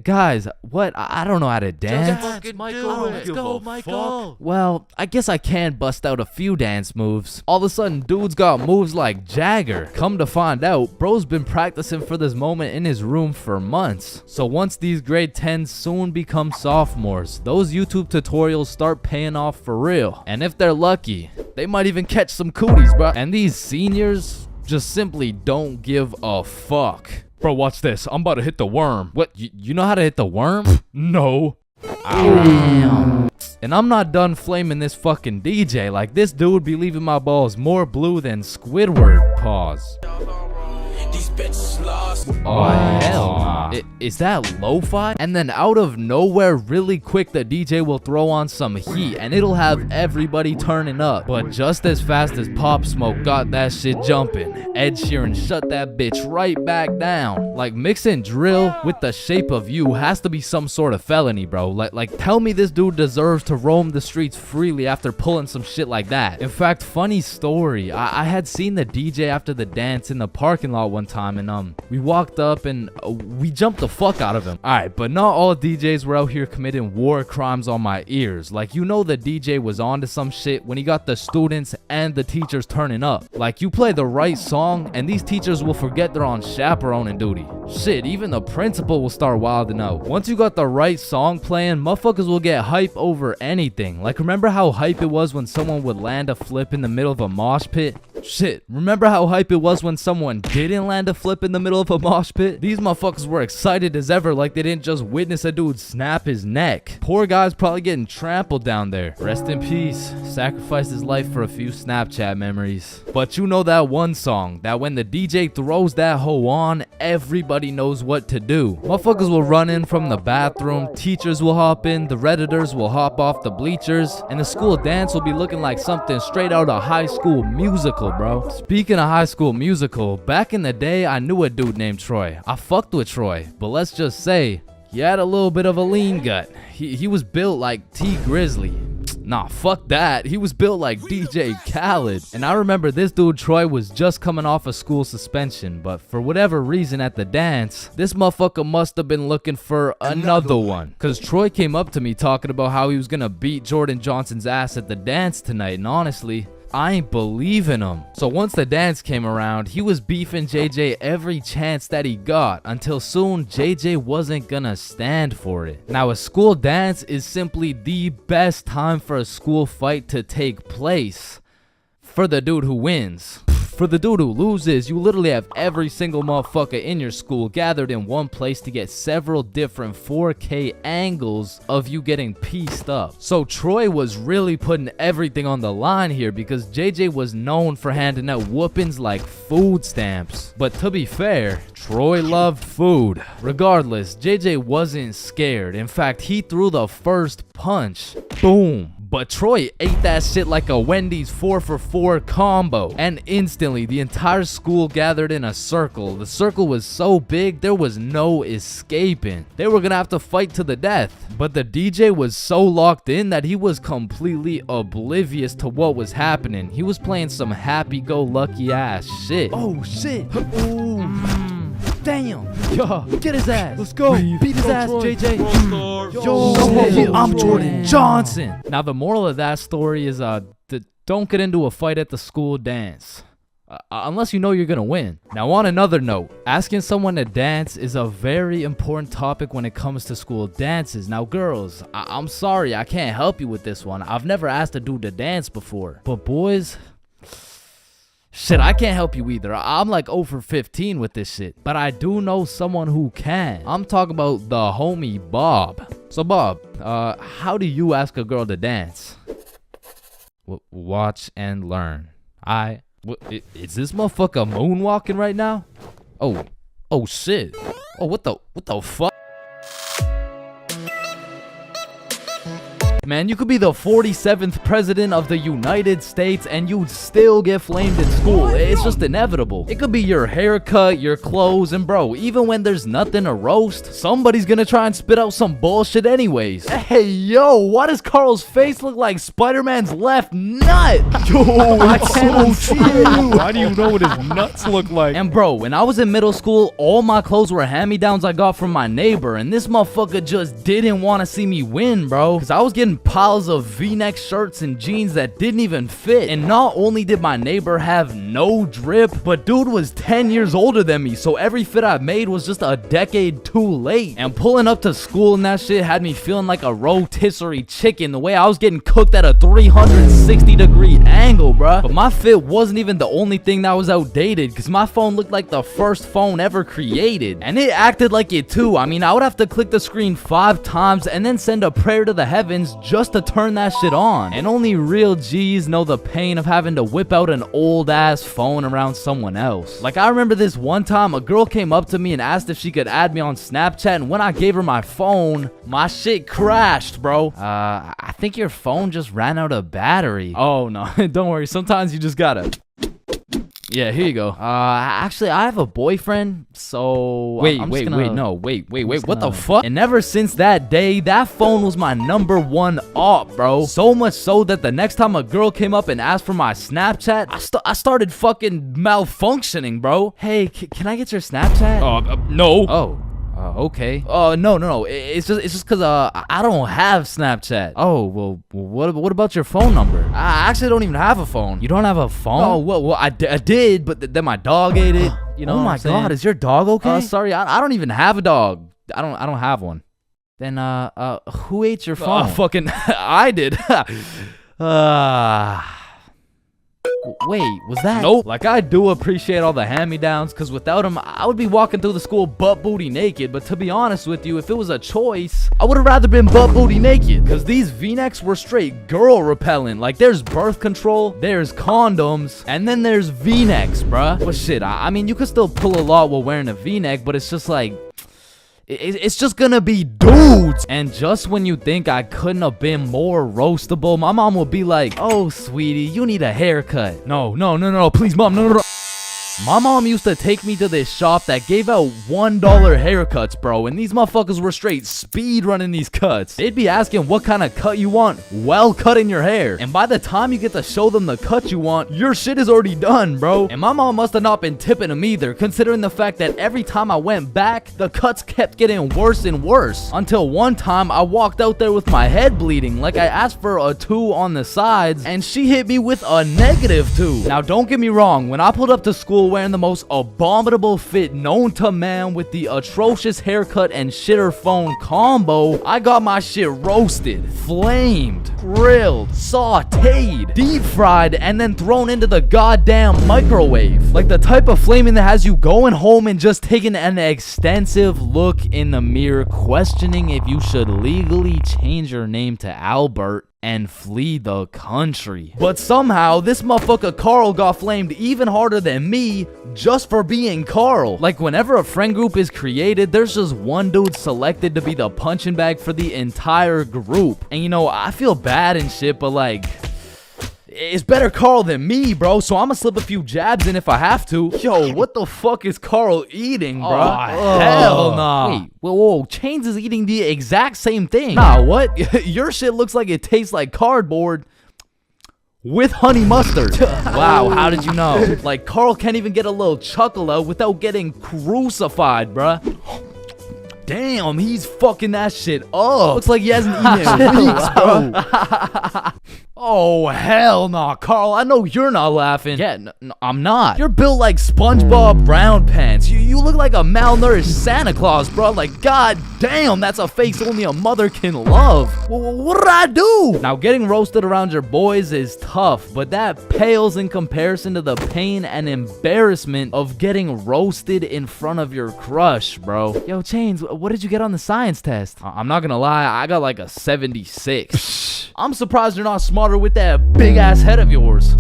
guys, what? I don't know how to dance. Fucking Michael. do it. Let's go, Michael. Well, I guess I can bust out a few dance moves. All of a sudden, dude's got moves like Jagger. Come to find out, bro's been practicing for this moment in his room for months. So once these grade 10s soon become sophomores, those YouTube tutorials start paying off for real. And if they're lucky, they might even catch some cooties, bro. And these seniors just simply don't give a fuck. Bro, watch this. I'm about to hit the worm. What, you know how to hit the worm? No. Damn. And I'm not done flaming this fucking DJ. Like, this dude be leaving my balls more blue than Squidward. Pause. These bitches lost. Oh, hell. Is that lo-fi? And then out of nowhere, really quick, the DJ will throw on some heat and it'll have everybody turning up. But just as fast as Pop Smoke got that shit jumping, Ed Sheeran shut that bitch right back down. Like, mixing drill with The Shape of You has to be some sort of felony, bro. Like tell me this dude deserves to roam the streets freely after pulling some shit like that. In fact, funny story, I had seen the DJ after the dance in the parking lot one time, and we walked up and we jumped the fuck out of him. Alright, but not all DJs were out here committing war crimes on my ears. Like, you know, the DJ was onto some shit when he got the students and the teachers turning up. Like, you play the right song and these teachers will forget they're on chaperoning duty. Shit, even the principal will start wilding out. Once you got the right song playing, motherfuckers will get hype over anything. Like, remember how hype it was when someone would land a flip in the middle of a mosh pit? Shit, remember how hype it was when someone didn't land a flip in the middle of a mosh pit? These motherfuckers were excited as ever, like they didn't just witness a dude snap his neck. Poor guy's probably getting trampled down there. Rest in peace. Sacrificed his life for a few Snapchat memories. But you know that one song, that when the DJ throws that hoe on, everybody knows what to do. Motherfuckers will run in from the bathroom, teachers will hop in, the Redditors will hop off the bleachers, and the school dance will be looking like something straight out of High School Musical, bro. Speaking of High School Musical, back in the day, I knew a dude named Troy. I fucked with Troy, but let's just say, he had a little bit of a lean gut. He was built like T Grizzly. Nah, fuck that. He was built like DJ Khaled. And I remember this dude Troy was just coming off a school suspension, but for whatever reason at the dance, this motherfucker must have been looking for another one. Cause Troy came up to me talking about how he was gonna beat Jordan Johnson's ass at the dance tonight, and honestly, I ain't believing him. So once the dance came around, he was beefing JJ every chance that he got, until soon JJ wasn't gonna stand for it. Now, a school dance is simply the best time for a school fight to take place. For the dude who wins. For the dude who loses, you literally have every single motherfucker in your school gathered in one place to get several different 4K angles of you getting pieced up. So Troy was really putting everything on the line here because JJ was known for handing out whoopings like food stamps. But to be fair, Troy loved food. Regardless, JJ wasn't scared. In fact, he threw the first punch. Boom. But Troy ate that shit like a Wendy's 4-for-4 combo. And instantly, the entire school gathered in a circle. The circle was so big, there was no escaping. They were gonna have to fight to the death. But the DJ was so locked in that he was completely oblivious to what was happening. He was playing some happy-go-lucky ass shit. Oh shit. Ooh. Damn. Yo, Get his ass. let's go. Beat his ass, JJ. Yo, I'm Jordan Johnson. Now, the moral of that story is don't get into a fight at the school dance. Unless you know you're gonna win. Now, on another note, asking someone to dance is a very important topic when it comes to school dances. Now, girls, I'm sorry, I can't help you with this one. I've never asked a dude to dance before. But boys, shit, I can't help you either. I'm like 0 for 15 with this shit. But I do know someone who can. I'm talking about the homie Bob. So Bob, how do you ask a girl to dance? Watch and learn. Is this motherfucker moonwalking right now? Oh shit. Oh, what the fuck? Man, you could be the 47th president of the United States and you'd still get flamed in school. It's just inevitable. It could be your haircut, your clothes, and bro, even when there's nothing to roast, somebody's gonna try and spit out some bullshit anyways. Hey, yo, why does Carl's face look like Spider-Man's left nut? Yo, I can't see it. Why do you know what his nuts look like? And bro, when I was in middle school, all my clothes were hand-me-downs I got from my neighbor, and this motherfucker just didn't want to see me win, bro. Cause I was getting piles of V-neck shirts and jeans that didn't even fit. And not only did my neighbor have no drip, but dude was 10 years older than me, so every fit I made was just a decade too late. And pulling up to school and that shit had me feeling like a rotisserie chicken, the way I was getting cooked at a 360-degree angle, bruh. But my fit wasn't even the only thing that was outdated, cause my phone looked like the first phone ever created. And it acted like it too. I mean, I would have to click the screen 5 times and then send a prayer to the heavens just to turn that shit on. And only real G's know the pain of having to whip out an old ass phone around someone else. Like, I remember this one time a girl came up to me and asked if she could add me on Snapchat, and when I gave her my phone, my shit crashed, bro. I think your phone just ran out of battery. Oh no, don't worry, sometimes you just gotta... Yeah, here you go. Actually, I have a boyfriend, so... Wait, what the fuck? And ever since that day, that phone was my #1 op, bro. So much so that the next time a girl came up and asked for my Snapchat, I started fucking malfunctioning, bro. Hey, can I get your Snapchat? No. Oh. Okay. No. It's just cause I don't have Snapchat. Oh, well, what about your phone number? I actually don't even have a phone. You don't have a phone? Oh, well, I did, but then my dog ate it. You know? Oh my God, is your dog okay? Sorry, I don't even have a dog. I don't have one. Then who ate your phone? Fucking I did. Wait, was that? Nope. Like, I do appreciate all the hand-me-downs, because without them, I would be walking through the school butt booty naked. But to be honest with you, if it was a choice, I would have rather been butt booty naked, because these V-necks were straight girl repellent. Like, there's birth control, there's condoms, and then there's V-necks, bruh. But shit, I mean, you could still pull a lot while wearing a V-neck, but it's just like... It's just gonna be dudes. And just when you think I couldn't have been more roastable, my mom will be like, oh, sweetie, you need a haircut. No, please, mom, no. My mom used to take me to this shop that gave out $1 haircuts, bro, and these motherfuckers were straight speed running these cuts. They'd be asking what kind of cut you want while cutting your hair, and by the time you get to show them the cut you want, your shit is already done, bro. And my mom must have not been tipping them either, considering the fact that every time I went back, the cuts kept getting worse and worse, until one time I walked out there with my head bleeding, like I asked for a 2 on the sides, and she hit me with a -2. Now, don't get me wrong, when I pulled up to school wearing the most abominable fit known to man with the atrocious haircut and shitter phone combo, I got my shit roasted, flamed, grilled, sauteed, deep fried, and then thrown into the goddamn microwave. Like the type of flaming that has you going home and just taking an extensive look in the mirror, questioning if you should legally change your name to Albert and flee the country. But somehow, this motherfucker Carl got flamed even harder than me just for being Carl. Like, whenever a friend group is created, there's just one dude selected to be the punching bag for the entire group. And you know, I feel bad and shit, but like... it's better Carl than me, bro, so I'ma slip a few jabs in if I have to. Yo, what the fuck is Carl eating, bro? Oh, hell nah. Wait, whoa, Chains is eating the exact same thing. Nah, what? Your shit looks like it tastes like cardboard with honey mustard. Wow, how did you know? Like, Carl can't even get a little chuckle out without getting crucified, bruh. Damn, he's fucking that shit up. Looks like he hasn't eaten in weeks, bro. Oh, hell nah, Carl. I know you're not laughing. Yeah, no, I'm not. You're built like SpongeBob Brown Pants. You look like a malnourished Santa Claus, bro. Like, god damn, that's a face only a mother can love. What did I do? Now, getting roasted around your boys is tough, but that pales in comparison to the pain and embarrassment of getting roasted in front of your crush, bro. Yo, Chains, what did you get on the science test? I'm not gonna lie, I got like a 76. I'm surprised you're not smarter with that big ass head of yours.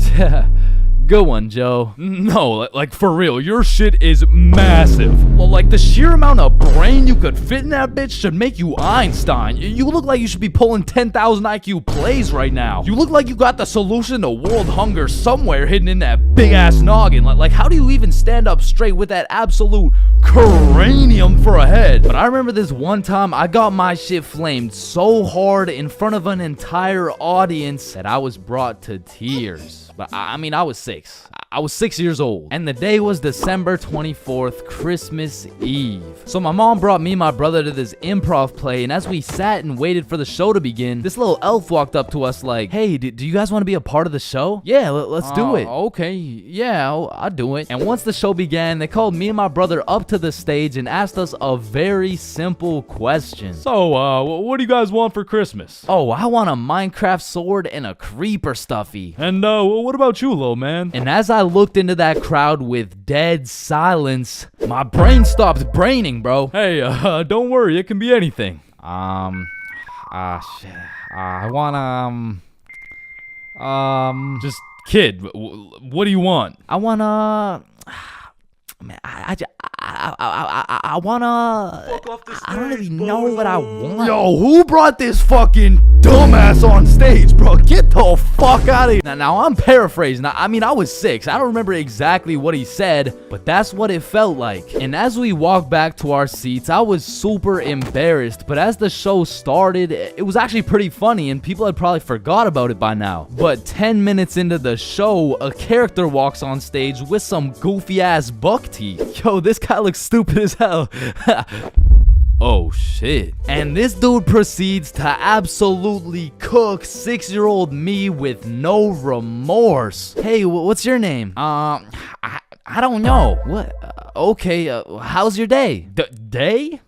Good one, Joe. No, like for real, your shit is massive. Well, like the sheer amount of brain you could fit in that bitch should make you Einstein. You look like you should be pulling 10,000 IQ plays right now. You look like you got the solution to world hunger somewhere hidden in that big ass noggin. Like how do you even stand up straight with that absolute cranium for a head? But I remember this one time I got my shit flamed so hard in front of an entire audience that I was brought to tears. But I mean, I was 6. I was 6 years old. And the day was December 24th, Christmas Eve. So my mom brought me and my brother to this improv play, and as we sat and waited for the show to begin, this little elf walked up to us like, hey, do you guys want to be a part of the show? Yeah, let's do it. Okay, yeah, I'll do it. And once the show began, they called me and my brother up to the stage and asked us a very simple question. So, what do you guys want for Christmas? Oh, I want a Minecraft sword and a creeper stuffy. And, what about you, little man? And as I looked into that crowd with dead silence, my brain stopped braining, bro. Hey, don't worry, it can be anything. Shit. I want, Just kid, what do you want? I wanna, man, I wanna, I don't really know what I want. Yo, who brought this fucking dumbass on stage, bro? Get the fuck out of here. Now I'm paraphrasing. I mean, I was 6. I don't remember exactly what he said, but that's what it felt like. And as we walked back to our seats, I was super embarrassed. But as the show started, it was actually pretty funny, and people had probably forgot about it by now. But 10 minutes into the show, a character walks on stage with some goofy ass buck teeth. Yo, this guy looks stupid as hell. Oh shit. And this dude proceeds to absolutely cook 6-year-old me with no remorse. Hey, what's your name? I don't know. What? Okay, how's your day? Day?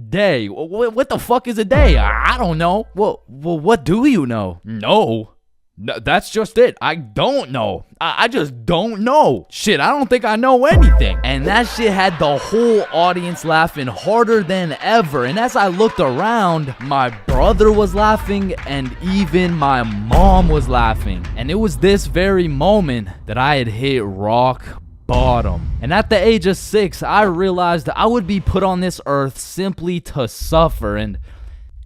Day? What the fuck is a day? I don't know. Well, what do you know? No, that's just it. I don't know. I just don't know. Shit, I don't think I know anything. And that shit had the whole audience laughing harder than ever. And as I looked around, my brother was laughing and even my mom was laughing. And it was this very moment that I had hit rock bottom. And at the age of 6, I realized that I would be put on this earth simply to suffer. And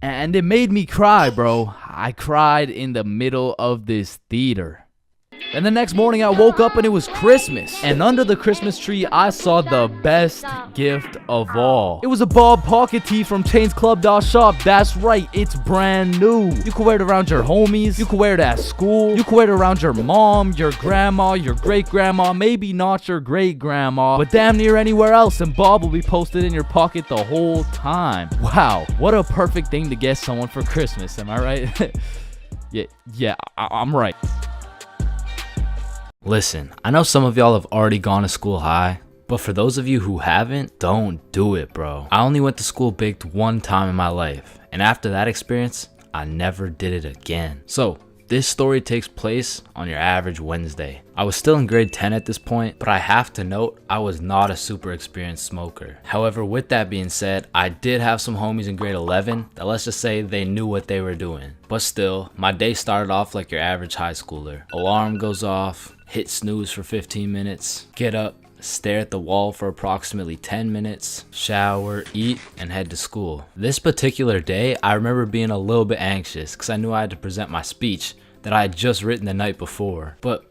it made me cry, bro. I cried in the middle of this theater. And the next morning I woke up and it was Christmas. And under the Christmas tree I saw the best gift of all. It was a Bob pocket tee from Chains Club Shop. That's right, it's brand new. You can wear it around your homies. You can wear it at school. You can wear it around your mom, your grandma, your great-grandma, maybe not your great-grandma, but damn near anywhere else, and Bob will be posted in your pocket the whole time. Wow, what a perfect thing to get someone for Christmas, am I right? yeah, I'm right. Listen, I know some of y'all have already gone to school high, but for those of you who haven't, don't do it, bro. I only went to school baked one time in my life, and after that experience, I never did it again. So, this story takes place on your average Wednesday. I was still in grade 10 at this point, but I have to note, I was not a super experienced smoker. However, with that being said, I did have some homies in grade 11 that, let's just say, they knew what they were doing. But still, my day started off like your average high schooler. Alarm goes off, hit snooze for 15 minutes, get up, stare at the wall for approximately 10 minutes, shower, eat, and head to school. This particular day, I remember being a little bit anxious because I knew I had to present my speech that I had just written the night before. But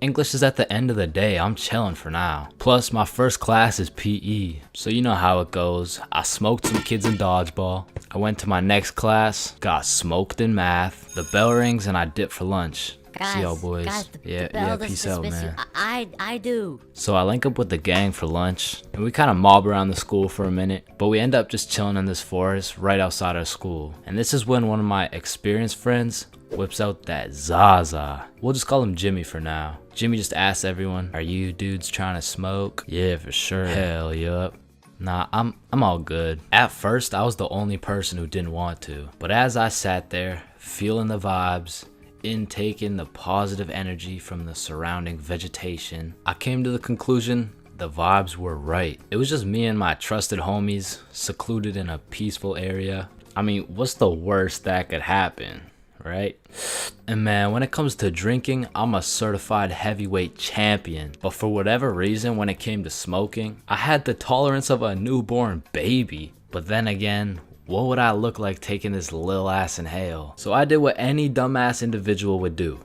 English is at the end of the day, I'm chilling for now. Plus, my first class is PE, so you know how it goes. I smoked some kids in dodgeball. I went to my next class, got smoked in math. The bell rings and I dip for lunch. See y'all boys. Yeah, peace out, man. I do. So I link up with the gang for lunch, and we kind of mob around the school for a minute, but we end up just chilling in this forest right outside our school. And this is when one of my experienced friends whips out that Zaza. We'll just call him Jimmy for now. Jimmy just asks everyone, "Are you dudes trying to smoke?" "Yeah, for sure." "Hell, yup." "Nah, I'm all good." At first, I was the only person who didn't want to, but as I sat there, feeling the vibes, intaking the positive energy from the surrounding vegetation, I came to the conclusion the vibes were right. It was just me and my trusted homies, secluded in a peaceful area. I mean, what's the worst that could happen, right? And man, when it comes to drinking, I'm a certified heavyweight champion. But for whatever reason, when it came to smoking, I had the tolerance of a newborn baby. But then again, what would I look like taking this lil ass inhale? So I did what any dumbass individual would do.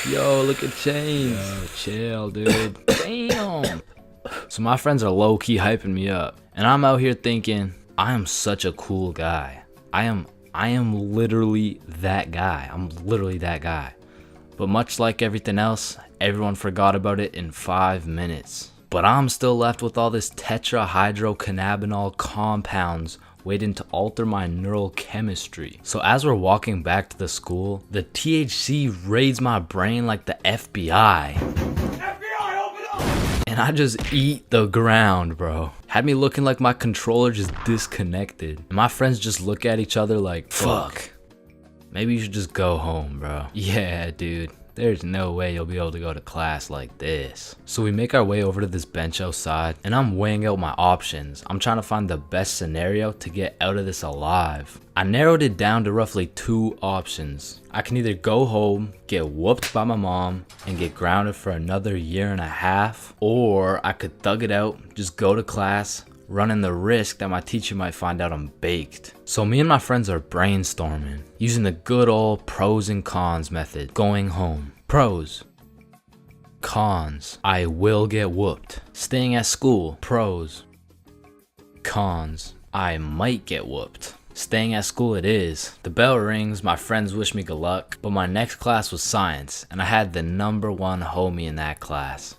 Yo, look at Chains. Yo, chill, dude. Damn. So my friends are low-key hyping me up. And I'm out here thinking, I am such a cool guy. I am literally that guy. I'm literally that guy. But much like everything else, everyone forgot about it in 5 minutes. But I'm still left with all this tetrahydrocannabinol compounds waiting to alter my neural chemistry. So as we're walking back to the school, the THC raids my brain like the FBI. And I just eat the ground, bro. Had me looking like my controller just disconnected. And my friends just look at each other like, fuck. Maybe you should just go home, bro. Yeah, dude. There's no way you'll be able to go to class like this. So we make our way over to this bench outside, and I'm weighing out my options. I'm trying to find the best scenario to get out of this alive. I narrowed it down to roughly 2 options. I can either go home, get whooped by my mom, and get grounded for another 1.5 years, or I could thug it out, just go to class, running the risk that my teacher might find out I'm baked. So me and my friends are brainstorming, using the good old pros and cons method. Going home. Pros. Cons. I will get whooped. Staying at school. Pros. Cons. I might get whooped. Staying at school it is. The bell rings, my friends wish me good luck, but my next class was science, and I had the #1 homie in that class.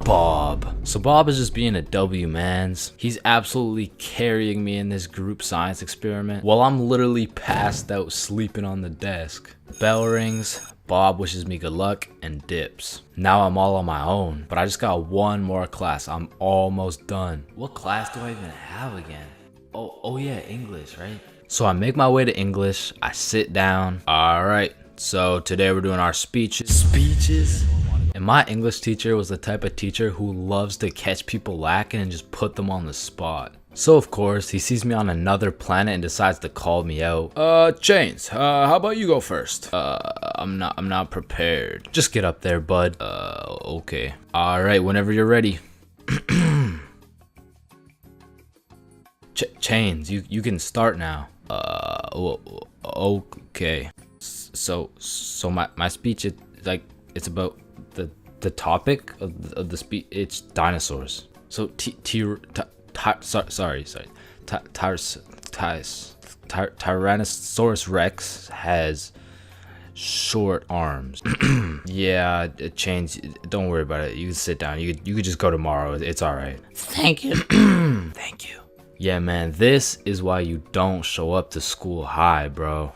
Bob. So Bob is just being a W, mans. He's absolutely carrying me in this group science experiment while I'm literally passed out sleeping on the desk. Bell rings, Bob wishes me good luck and dips. Now I'm all on my own, but I just got 1 more class. I'm almost done. What class do I even have again? Oh yeah, English, right? So I make my way to English, I sit down. All right, so today we're doing our speeches. And my English teacher was the type of teacher who loves to catch people lacking and just put them on the spot. So of course, he sees me on another planet and decides to call me out. Chains, how about you go first? I'm not prepared. Just get up there, bud. Okay. Alright, whenever you're ready. Chains, you can start now. Okay. So my speech is like, it's about the topic of the speech. It's dinosaurs. So Tyrannosaurus Rex has short arms. Yeah, Chains, don't worry about it. You can sit down. You could just go tomorrow. It's all right. Thank you. Thank you. Yeah, man, this is why you don't show up to school high, bro.